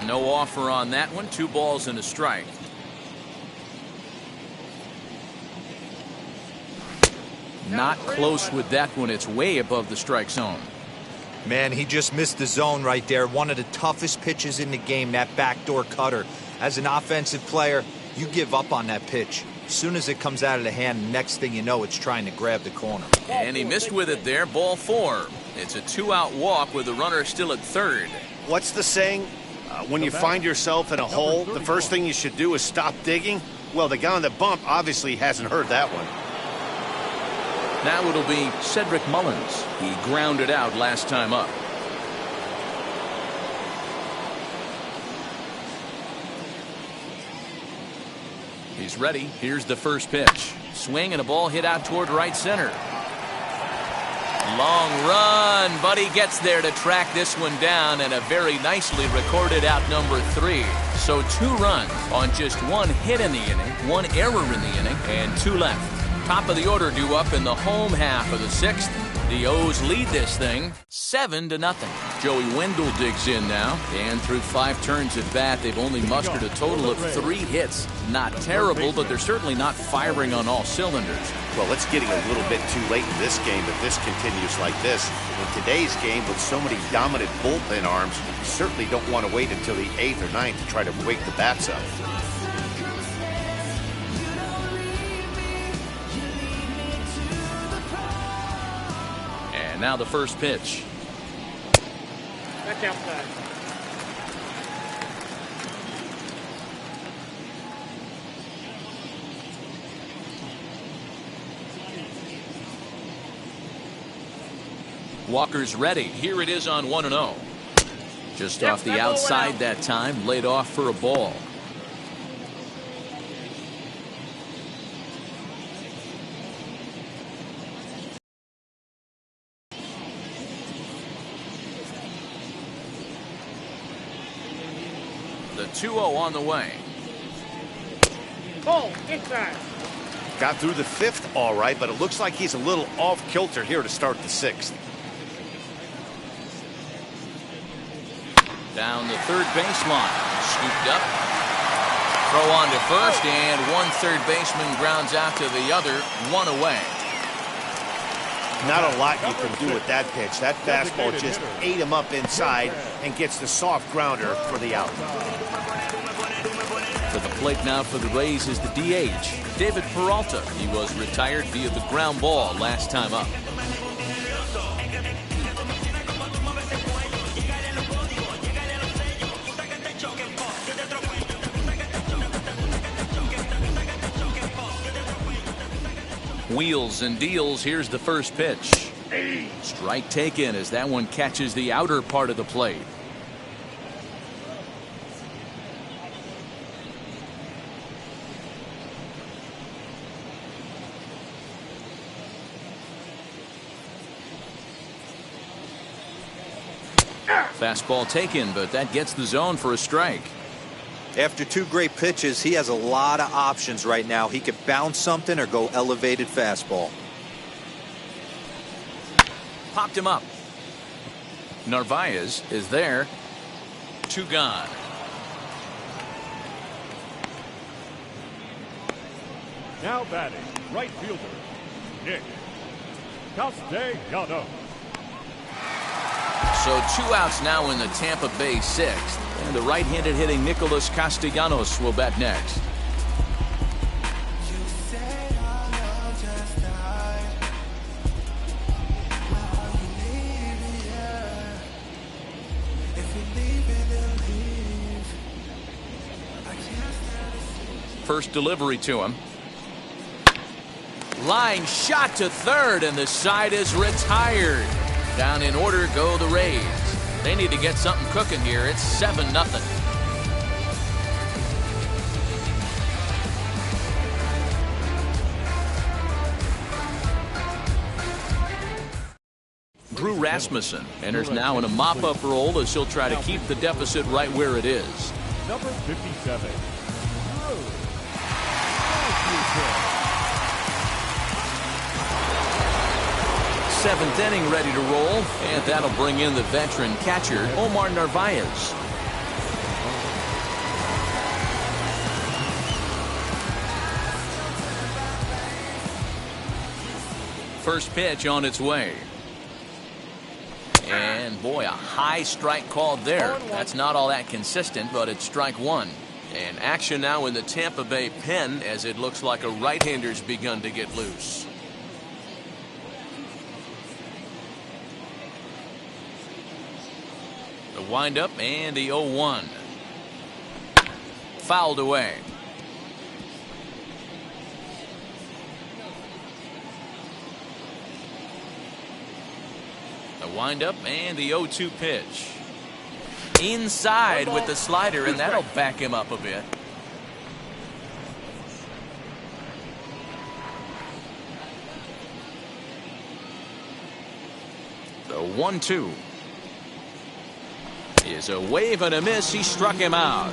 No offer on that one. 2 balls and a strike. Not close with that one. It's way above the strike zone. Man, he just missed the zone right there. One of the toughest pitches in the game, that backdoor cutter. As an offensive player, you give up on that pitch. As soon as it comes out of the hand, next thing you know, it's trying to grab the corner. And he missed with it there. Ball 4. It's a 2-out walk with the runner still at third. What's the saying? When you find yourself in a hole, the first thing you should do is stop digging. Well, the guy on the bump obviously hasn't heard that one. Now it'll be Cedric Mullins. He grounded out last time up. He's ready. Here's the first pitch. Swing and a ball hit out toward right center. Long run, but he gets there to track this one down, and a very nicely recorded out number 3. So 2 runs on just 1 hit in the inning, 1 error in the inning, and 2 left. Top of the order due up in the home half of the 6th. The O's lead this thing 7-0. Joey Wendell digs in now, and through 5 turns at bat, they've only mustered a total of 3 hits. Not terrible, but they're certainly not firing on all cylinders. Well, it's getting a little bit too late in this game if this continues like this. In today's game, with so many dominant bullpen arms, you certainly don't want to wait until the 8th or 9th to try to wake the bats up. And now the first pitch. That's outside. Walker's ready. Here it is on 1-0. Just off the outside that time, laid off for a ball. The 2-0 on the way. Oh, inside. Got through the 5th all right, but it looks like he's a little off kilter here to start the 6th. Down the third baseline. Scooped up. Throw on to first, and one third baseman grounds out to the other. One away. Not a lot you can do with that pitch. That fastball just ate him up inside and gets the soft grounder for the out. To the plate now for the Rays is the DH, David Peralta. He was retired via the ground ball last time up. Wheels and deals. Here's the first pitch. Strike taken as that one catches the outer part of the plate. Fastball taken, but that gets the zone for a strike. After 2 great pitches, he has a lot of options right now. He could bounce something or go elevated fastball. Popped him up. Narvaez is there. 2 gone. Now batting, right fielder, Nick Castellanos. So 2 outs now in the Tampa Bay 6th. And the right-handed hitting Nicholas Castellanos will bat next. First delivery to him. Line shot to third, and the side is retired. Down in order go the Rays. They need to get something cooking here. It's 7-0. Drew Rasmussen enters now in a mop-up role as he'll try to keep the deficit right where it is. Number 57. Seventh inning ready to roll, and that'll bring in the veteran catcher Omar Narvaez. First pitch on its way. And boy, a high strike called there. That's not all that consistent, but it's strike 1. And action now in the Tampa Bay pen as it looks like a right-hander's begun to get loose. The windup and the 0-1. Fouled away. The windup and the 0-2 pitch. Inside with the slider, and that'll back him up a bit. The 1-2 is a wave and a miss. He struck him out.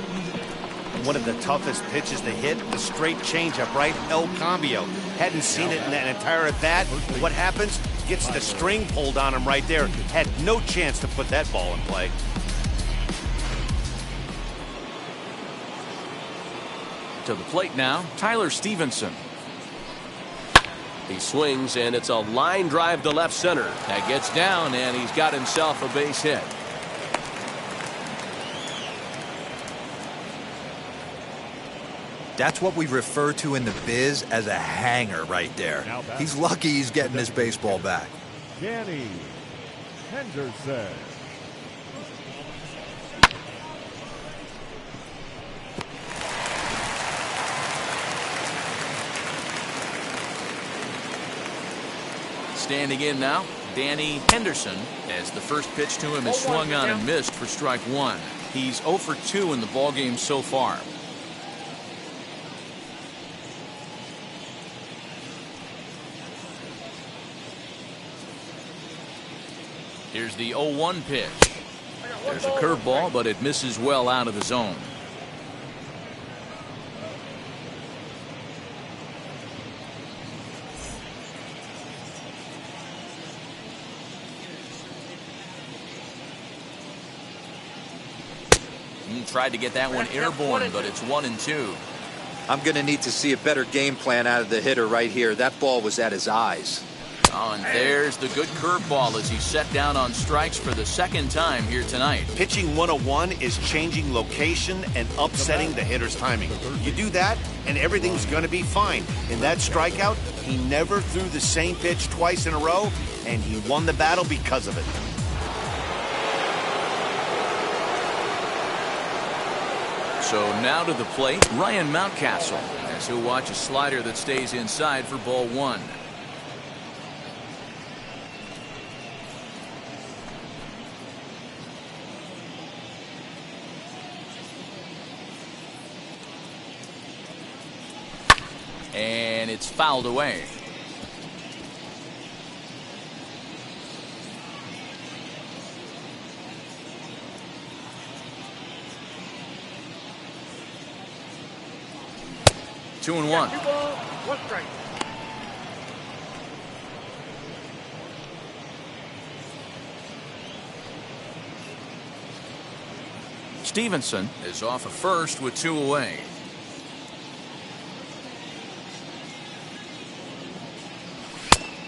One of the toughest pitches to hit, the straight changeup, right? El Cambio. Hadn't seen it in that entire at bat. What happens? Gets the string pulled on him right there. Had no chance to put that ball in play. To the plate now, Tyler Stevenson. He swings, and it's a line drive to left center. That gets down, and he's got himself a base hit. That's what we refer to in the biz as a hanger right there. He's lucky he's getting his baseball back. Danny Henderson. Standing in now, Danny Henderson, as the first pitch to him is swung on and missed for strike one. He's 0 for 2 in the ballgame so far. Here's the 0-1 pitch. There's a curveball, but it misses well out of the zone. Tried to get that one airborne, but it's 1-2. I'm going to need to see a better game plan out of the hitter right here. That ball was at his eyes. Oh, and there's the good curveball as he's set down on strikes for the second time here tonight. Pitching 101 is changing location and upsetting the hitter's timing. You do that, and everything's going to be fine. In that strikeout, he never threw the same pitch twice in a row, and he won the battle because of it. So now to the plate, Ryan Mountcastle, as he'll watch a slider that stays inside for ball one. And it's fouled away. Two and one. 2 balls, 1 strike. Stevenson is off of first with 2 away.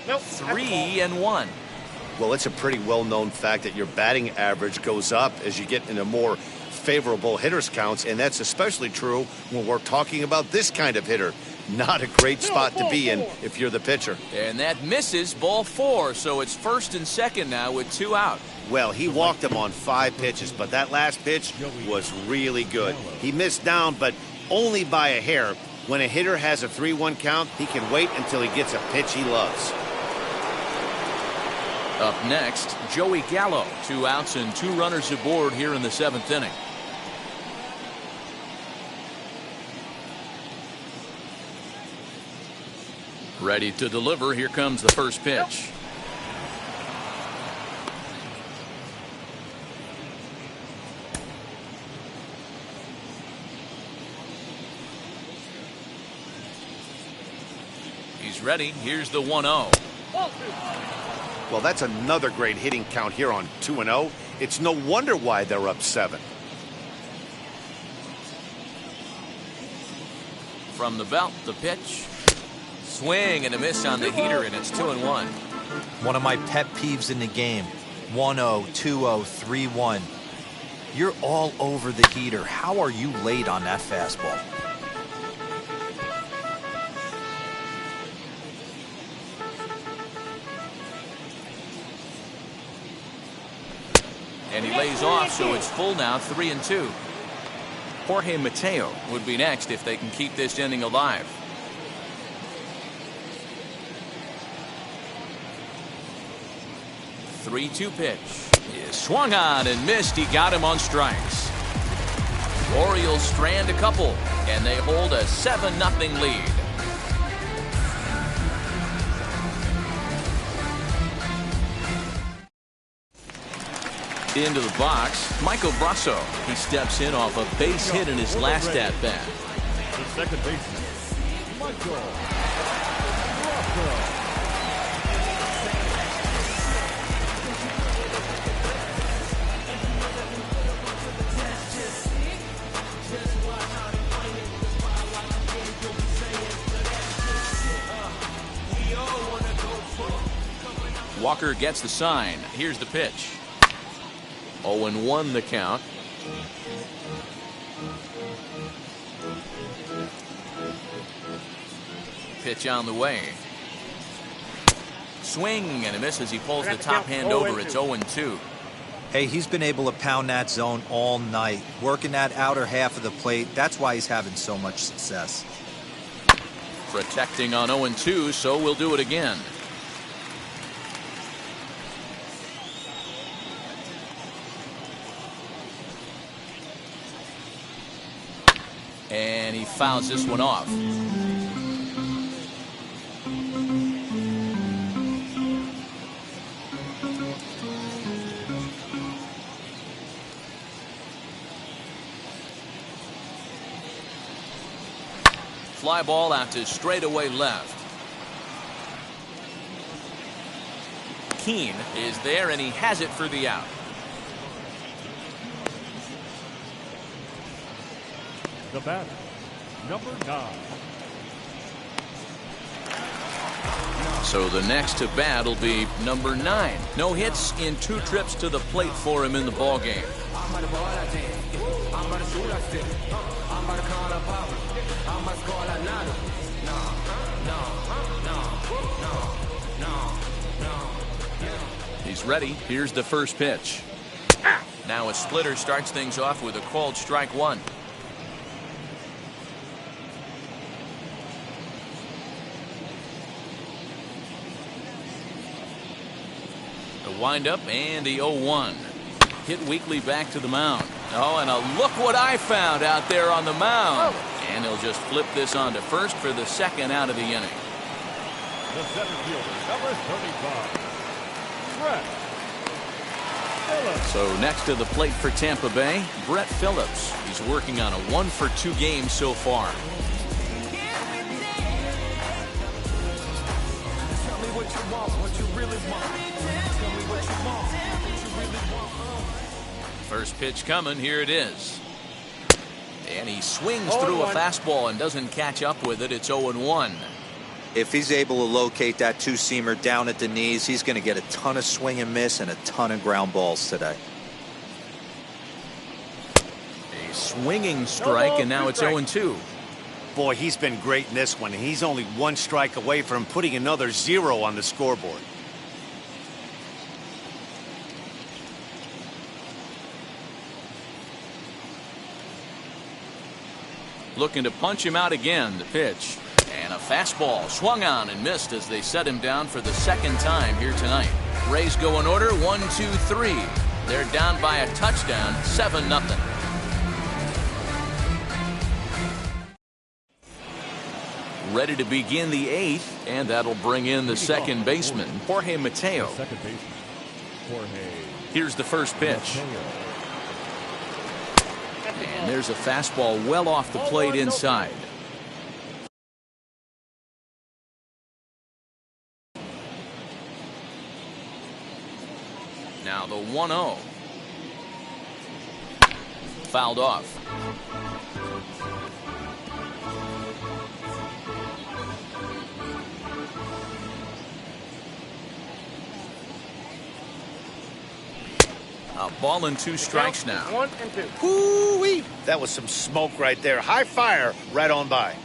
Nope. 3-1. Well, it's a pretty well-known fact that your batting average goes up as you get into more favorable hitters counts, and that's especially true when we're talking about this kind of hitter. Not a great spot to be in if you're the pitcher. And that misses ball 4, so it's first and second now with 2 out. Well, he walked him on 5 pitches, but that last pitch was really good. He missed down, but only by a hair. When a hitter has a 3-1 count, he can wait until he gets a pitch he loves. Up next, Joey Gallo. 2 outs and 2 runners aboard here in the 7th inning. Ready to deliver. Here comes the first pitch. He's ready. Here's the 1-0. Well, that's another great hitting count here on 2-0. It's no wonder why they're up 7. From the belt, the pitch. Swing and a miss on the heater, and it's 2-1. One of my pet peeves in the game. 1-0, 2-0, 3-1. You're all over the heater. How are you late on that fastball? And he lays off, so it's full now, 3-2. Jorge Mateo would be next if they can keep this inning alive. The 3-2 pitch is swung on and missed. He got him on strikes. Orioles strand a couple, and they hold a 7-0 lead. Into the box, Michael Brasso. He steps in off a base hit in his last at-bat. The second baseman, Michael Brasso. Walker gets the sign. Here's the pitch. 0-1 the count. Pitch on the way. Swing and a miss as he pulls the top hand over. It's 0-2. Hey, he's been able to pound that zone all night, working that outer half of the plate. That's why he's having so much success. Protecting on 0-2, so we'll do it again. And he fouls this one off. Fly ball out to straightaway left. Keane is there, and he has it for the out. The batter, number 9. So the next to bat will be number 9. No hits in 2 trips to the plate for him in the ball game. He's ready. Here's the first pitch. Now a splitter starts things off with a called strike 1. The windup and the 0-1. Hit weakly back to the mound. Oh, and look what I found out there on the mound. And he'll just flip this on to first for the second out of the inning. The center fielder, number 35. Brett Phillips. So next to the plate for Tampa Bay, Brett Phillips. He's working on a 1-for-2 game so far. First pitch coming. Here it is. And he swings through a fastball and doesn't catch up with it. It's 0-1. If he's able to locate that two-seamer down at the knees, he's going to get a ton of swing and miss and a ton of ground balls today. A swinging strike, and now it's 0-2. Boy, he's been great in this one. He's only 1 strike away from putting another 0 on the scoreboard. Looking to punch him out again. The pitch. And a fastball swung on and missed as they set him down for the second time here tonight. Rays go in order 1-2-3. They're down by a touchdown, 7-0. Ready to begin the 8th, and that'll bring in the second baseman, Jorge Mateo. Second baseman, Jorge. Here's the first pitch. Mateo. And there's a fastball well off the plate inside. Now the 1-0. Fouled off. A ball and 2 strikes now. 1 and 2. Hoo-wee! That was some smoke right there. High fire right on by.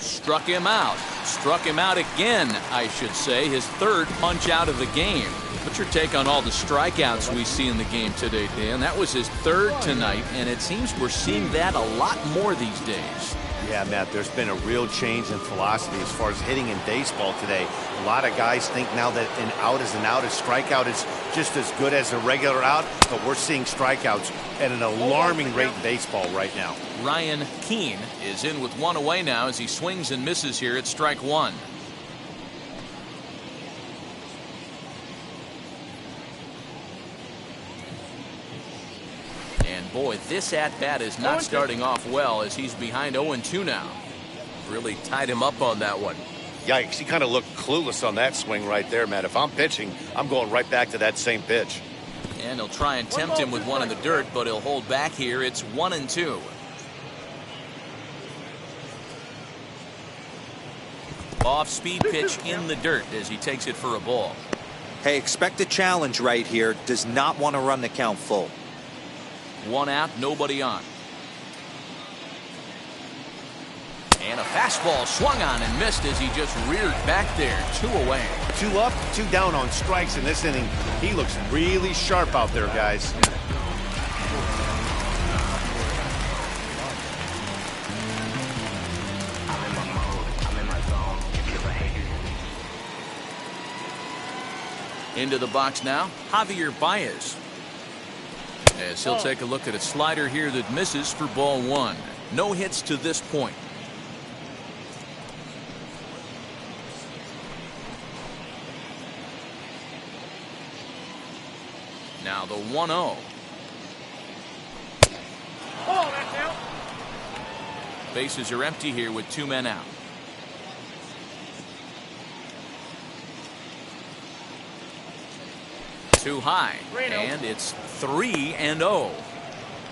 Struck him out. Struck him out again, I should say. His 3rd punch out of the game. What's your take on all the strikeouts we see in the game today, Dan? That was his 3rd tonight, and it seems we're seeing that a lot more these days. Yeah, Matt, there's been a real change in philosophy as far as hitting in baseball today. A lot of guys think now that an out is an out, a strikeout is just as good as a regular out, but we're seeing strikeouts at an alarming rate in baseball right now. Ryan Keane is in with 1 away now as he swings and misses here at strike 1. And boy, this at-bat is not starting off well as he's behind 0-2 now. Really tied him up on that one. Yikes, he kind of looked clueless on that swing right there, Matt. If I'm pitching, I'm going right back to that same pitch. And he'll try and tempt him with one in the dirt, but he'll hold back here. It's 1-2. Off-speed pitch in the dirt as he takes it for a ball. Hey, expect a challenge right here. Does not want to run the count full. 1 out, nobody on. And a fastball swung on and missed as he just reared back there. 2 away. 2 up, 2 down on strikes in this inning. He looks really sharp out there, guys. Into the box now, Javier Baez. As he'll take a look at a slider here that misses for ball one. No hits to this point. Now the 1-0. Oh, that's out. Bases are empty here with 2 men out. Too high, and it's 3-0.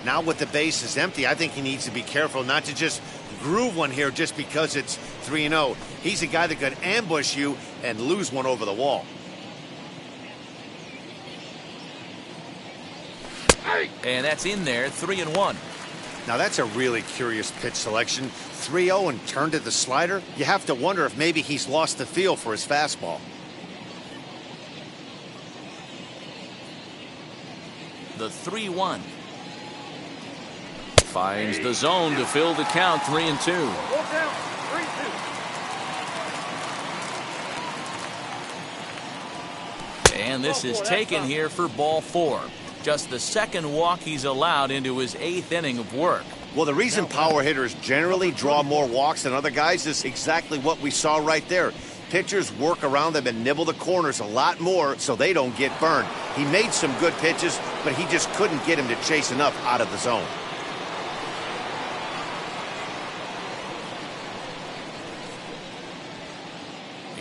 Now with the bases empty, I think he needs to be careful not to just groove one here just because it's 3-0. He's a guy that could ambush you and lose one over the wall. And that's in there, 3-1. Now that's a really curious pitch selection. 3-0 and turned to the slider. You have to wonder if maybe he's lost the feel for his fastball. The 3-1. Finds the zone to fill the count, 3-2. Walk out. 3-2. And this is taken here for ball 4. Just the second walk he's allowed into his 8th inning of work. Well, the reason power hitters generally draw more walks than other guys is exactly what we saw right there. Pitchers work around them and nibble the corners a lot more so they don't get burned. He made some good pitches, but he just couldn't get him to chase enough out of the zone.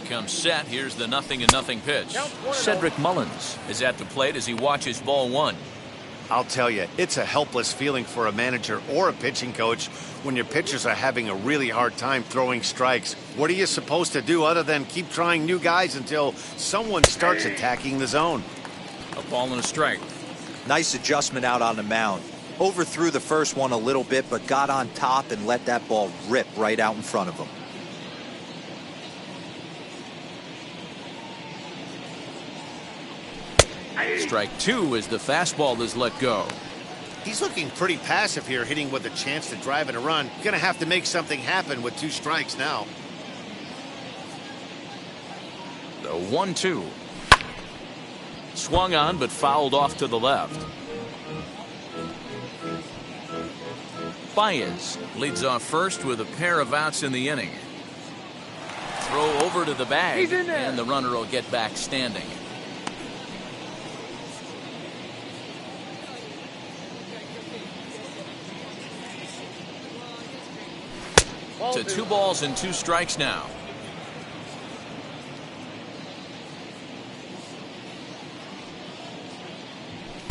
Comes set. Here's the 0-0 pitch. Cedric Mullins is at the plate as he watches ball 1. I'll tell you, it's a helpless feeling for a manager or a pitching coach when your pitchers are having a really hard time throwing strikes. What are you supposed to do other than keep trying new guys until someone starts attacking the zone? A ball and a strike. Nice adjustment out on the mound. Overthrew the first one a little bit, but got on top and let that ball rip right out in front of him. Strike 2 as the fastball is let go. He's looking pretty passive here, hitting with a chance to drive in a run. Gonna have to make something happen with 2 strikes now. The 1-2. Swung on but fouled off to the left. Baez leads off first with a pair of outs in the inning. Throw over to the bag, and the runner will get back standing. To 2 balls and 2 strikes now.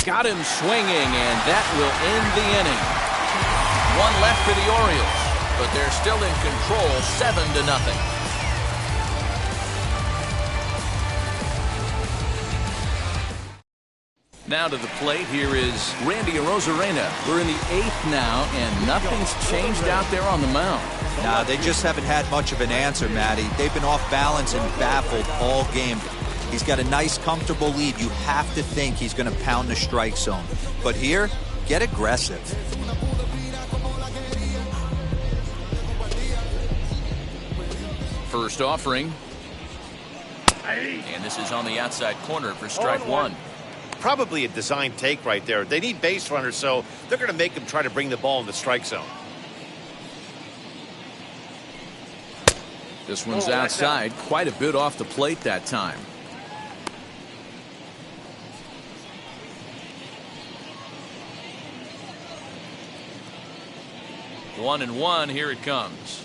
Got him swinging, and that will end the inning. 1 left for the Orioles, but they're still in control, 7-0. Now to the plate, here is Randy Arozarena. We're in the 8th now, and nothing's changed out there on the mound. Nah, they just haven't had much of an answer, Matty. They've been off balance and baffled all game. He's got a nice, comfortable lead. You have to think he's going to pound the strike zone. But here, get aggressive. First offering. And this is on the outside corner for strike 1. Probably a design take right there. They need base runners, so they're going to make them try to bring the ball in the strike zone. This one's outside, quite a bit off the plate that time. 1-1, here it comes.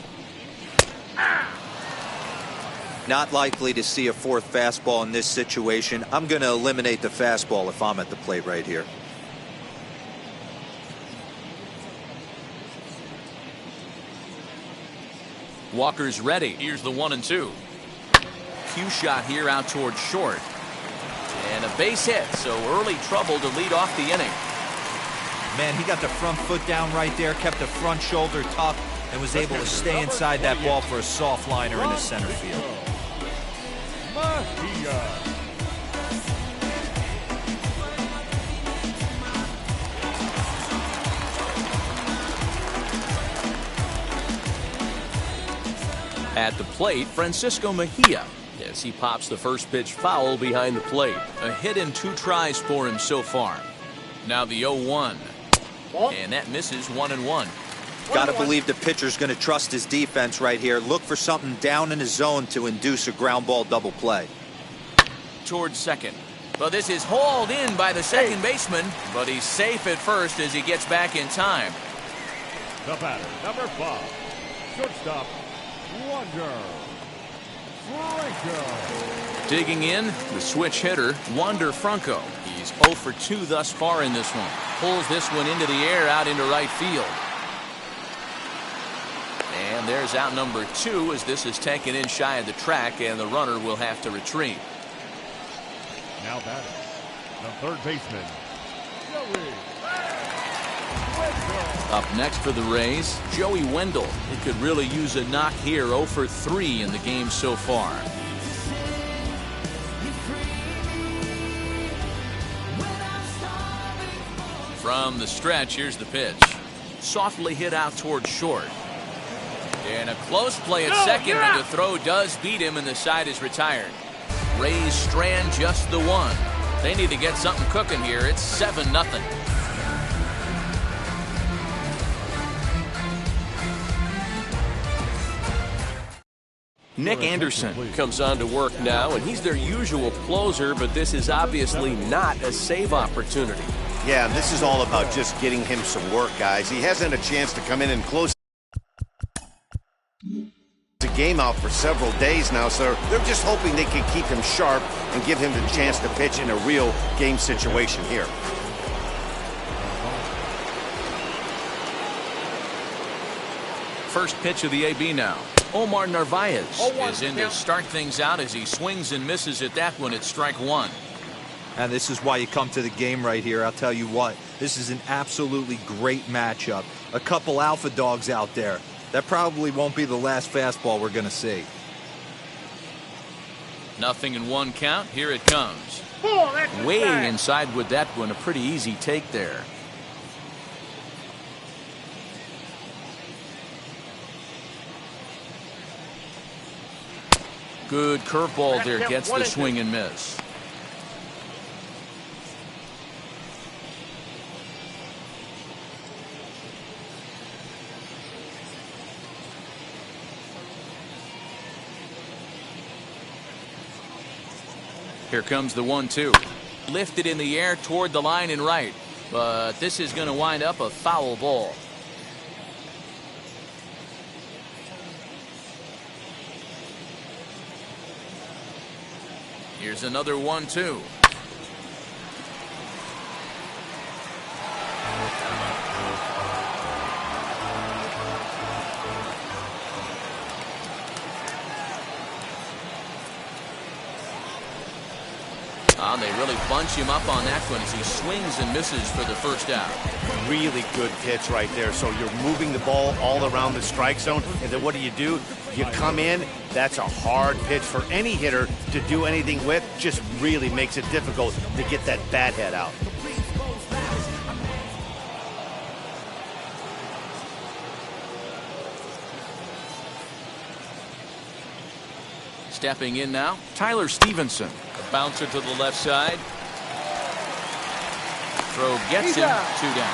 Not likely to see a 4th fastball in this situation. I'm going to eliminate the fastball if I'm at the plate right here. Walker's ready. Here's the 1-2. Cue shot here out towards short. And a base hit, so early trouble to lead off the inning. Man, he got the front foot down right there, kept the front shoulder tucked, and was able to stay inside that ball for a soft liner in the center field. At the plate, Francisco Mejia. as he pops the first pitch foul behind the plate. A hit in 2 tries for him so far. Now the 0-1. And that misses 1-1. Got to believe the pitcher's going to trust his defense right here. Look for something down in his zone to induce a ground ball double play. Towards second. Well, this is hauled in by the second baseman, but he's safe at first as he gets back in time. The batter, number 5, shortstop, Wander Franco. Digging in, the switch hitter, Wander Franco. He's 0 for 2 thus far in this one. Pulls this one into the air out into right field. And there's out number 2 as this is taken in shy of the track, and the runner will have to retreat. Now batting, the third baseman, Joey Wendell. Up next for the Rays, Joey Wendell. He could really use a knock here. 0 for 3 in the game so far. From the stretch, here's the pitch. Softly hit out towards short. And a close play at second, but the throw does beat him, and the side is retired. Rays strand just the 1. They need to get something cooking here. It's 7-0. Nick Anderson comes on to work now, and he's their usual closer, but this is obviously not a save opportunity. Yeah, this is all about just getting him some work, guys. He hasn't had a chance to come in and close the game out for several days now, so they're just hoping they can keep him sharp and give him the chance to pitch in a real game situation here. First pitch of the AB now. Omar Narvaez is in to start things out as he swings and misses at that one at strike 1. And this is why you come to the game right here. I'll tell you what, this is an absolutely great matchup. A couple alpha dogs out there. That probably won't be the last fastball we're going to see. 0-1 count. Here it comes. Way inside with that one. A pretty easy take there. Good curveball there. Gets the swing and miss. Here comes the 1-2. Lifted in the air toward the line and right. But this is going to wind up a foul ball. Here's another 1-2. They really bunch him up on that one as he swings and misses for the first out. Really good pitch right there. So you're moving the ball all around the strike zone, and then what do? You come in. That's a hard pitch for any hitter to do anything with. Just really makes it difficult to get that bat head out. Stepping in now, Tyler Stevenson. A bouncer to the left side. Throw gets him. 2 down.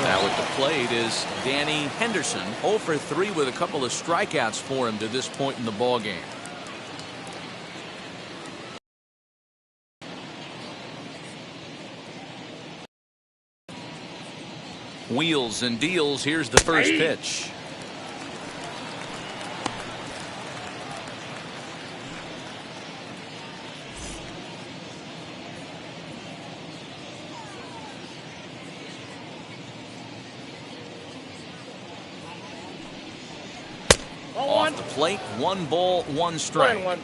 Now at the plate is Danny Henderson. 0 for 3 with a couple of strikeouts for him to this point in the ball game. Wheels and deals. Here's the first pitch. Off the plate, 1 ball, 1 strike. 1-1.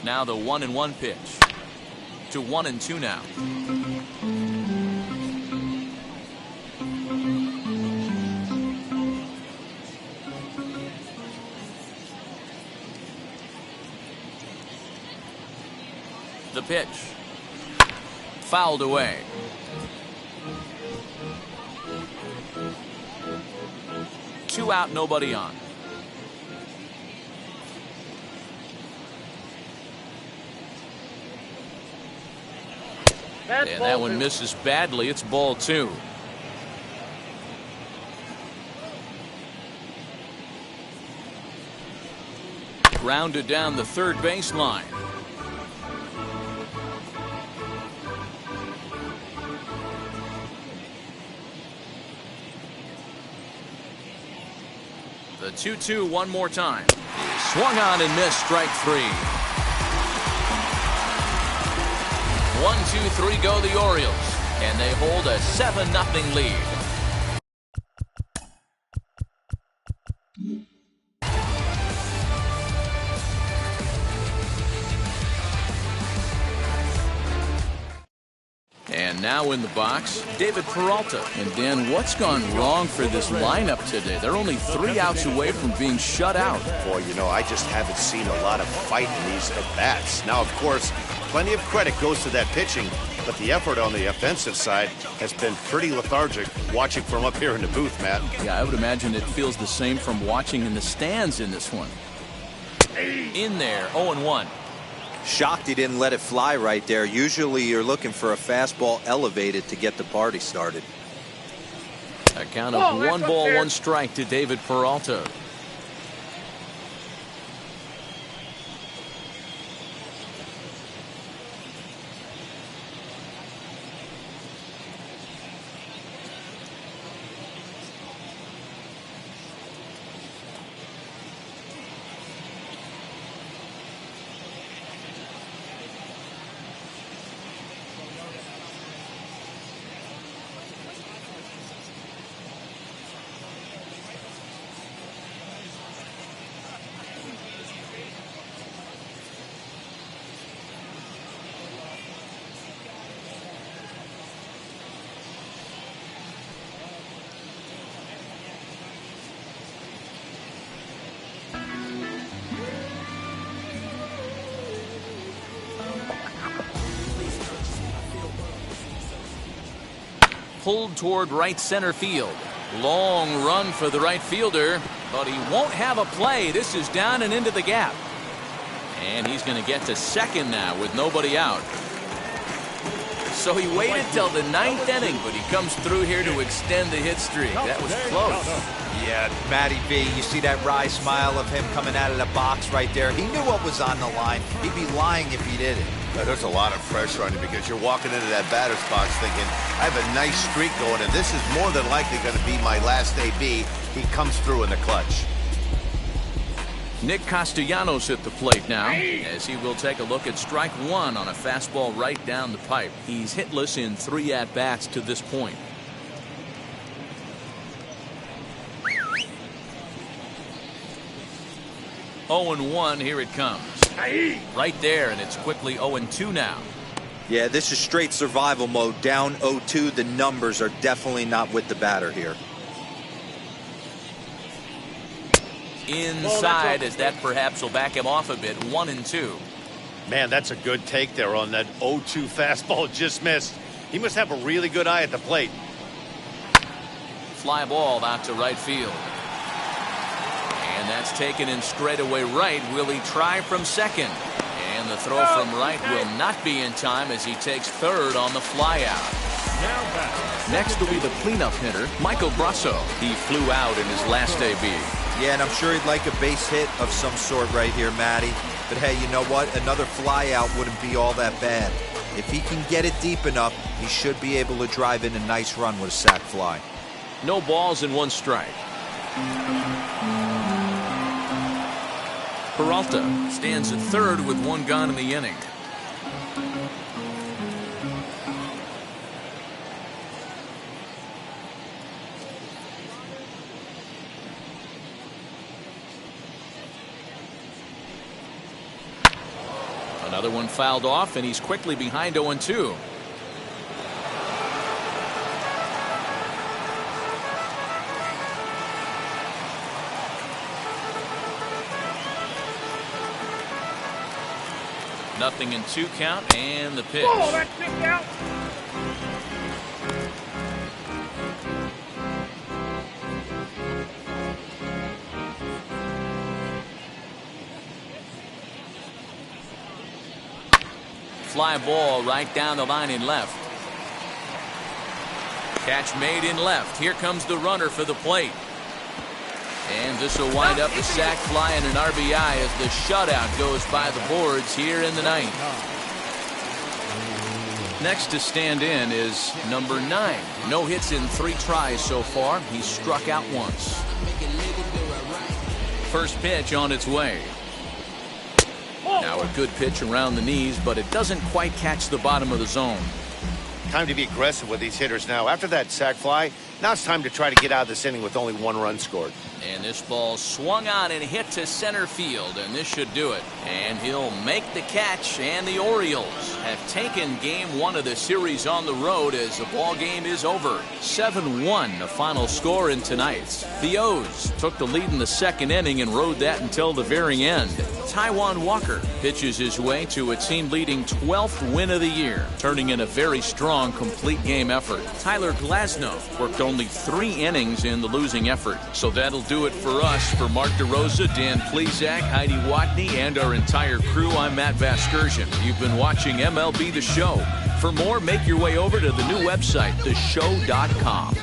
Now the 1-1 pitch to 1-2 now. The pitch. Fouled away. Two out, nobody on. And that one misses badly. It's ball two. Grounded down the third baseline. The 2-2 one more time. Swung on and missed, strike three. 1-2-3 go the Orioles, and they hold a 7-0 lead. And now in the box, David Peralta. And Dan, what's gone wrong for this lineup today? They're only 3 outs away from being shut out. Boy, you know, I just haven't seen a lot of fight in these at-bats. Now, of course, plenty of credit goes to that pitching, but the effort on the offensive side has been pretty lethargic watching from up here in the booth, Matt. Yeah, I would imagine it feels the same from watching in the stands in this one. In there, 0-1. Shocked he didn't let it fly right there. Usually you're looking for a fastball elevated to get the party started. A count of 1 ball, 1 strike to David Peralta. Pulled toward right center field. Long run for the right fielder, but he won't have a play. This is down and into the gap. And he's going to get to second now with nobody out. So he waited till the 9th inning, but he comes through here to extend the hit streak. That was close. Yeah, Matty V, you see that wry smile of him coming out of the box right there. He knew what was on the line. He'd be lying if he didn't. There's a lot of pressure on you because you're walking into that batter's box thinking, I have a nice streak going, and this is more than likely going to be my last AB. He comes through in the clutch. Nick Castellanos at the plate now, as he will take a look at strike one on a fastball right down the pipe. He's hitless in 3 at-bats to this point. (0-1), here it comes. Right there, and it's quickly 0-2 now. Yeah, this is straight survival mode. Down 0-2, the numbers are definitely not with the batter here. Inside, as that perhaps will back him off a bit. 1-2. Man, that's a good take there on that 0-2 fastball just missed. He must have a really good eye at the plate. Fly ball out to right field. And that's taken in straightaway right. Will he try from second? And the throw from right will not be in time as he takes third on the fly out. Next will be the cleanup hitter, Michael Brasso. He flew out in his last AB. Yeah, and I'm sure he'd like a base hit of some sort right here, Matty. But hey, you know what? Another fly out wouldn't be all that bad. If he can get it deep enough, he should be able to drive in a nice run with a sac fly. No balls and 1 strike. Peralta stands at third with 1 gone in the inning. Another one fouled off, and he's quickly behind 0-2. 0-2 count, and the pitch. Oh, that's kicked out. Fly ball right down the line in left. Catch made in left. Here comes the runner for the plate. And this will wind up a sac fly and an RBI as the shutout goes by the boards here in the ninth. Next to stand in is number 9. No hits in 3 tries so far. He's struck out once. First pitch on its way. Now a good pitch around the knees, but it doesn't quite catch the bottom of the zone. Time to be aggressive with these hitters now. After that sac fly, now it's time to try to get out of this inning with only 1 run scored. And this ball swung on and hit to center field, and this should do it. And he'll make the catch, and the Orioles have taken game 1 of the series on the road as the ball game is over. 7-1 the final score in tonight's. The O's took the lead in the 2nd inning and rode that until the very end. Taijuan Walker pitches his way to a team-leading 12th win of the year, turning in a very strong complete game effort. Tyler Glasnow worked only 3 innings in the losing effort. So that'll do it for us. For Mark DeRosa, Dan Plesac, Heidi Watney, and our entire crew, I'm Matt Vasgersian. You've been watching MLB The Show. For more, make your way over to the new website, theshow.com.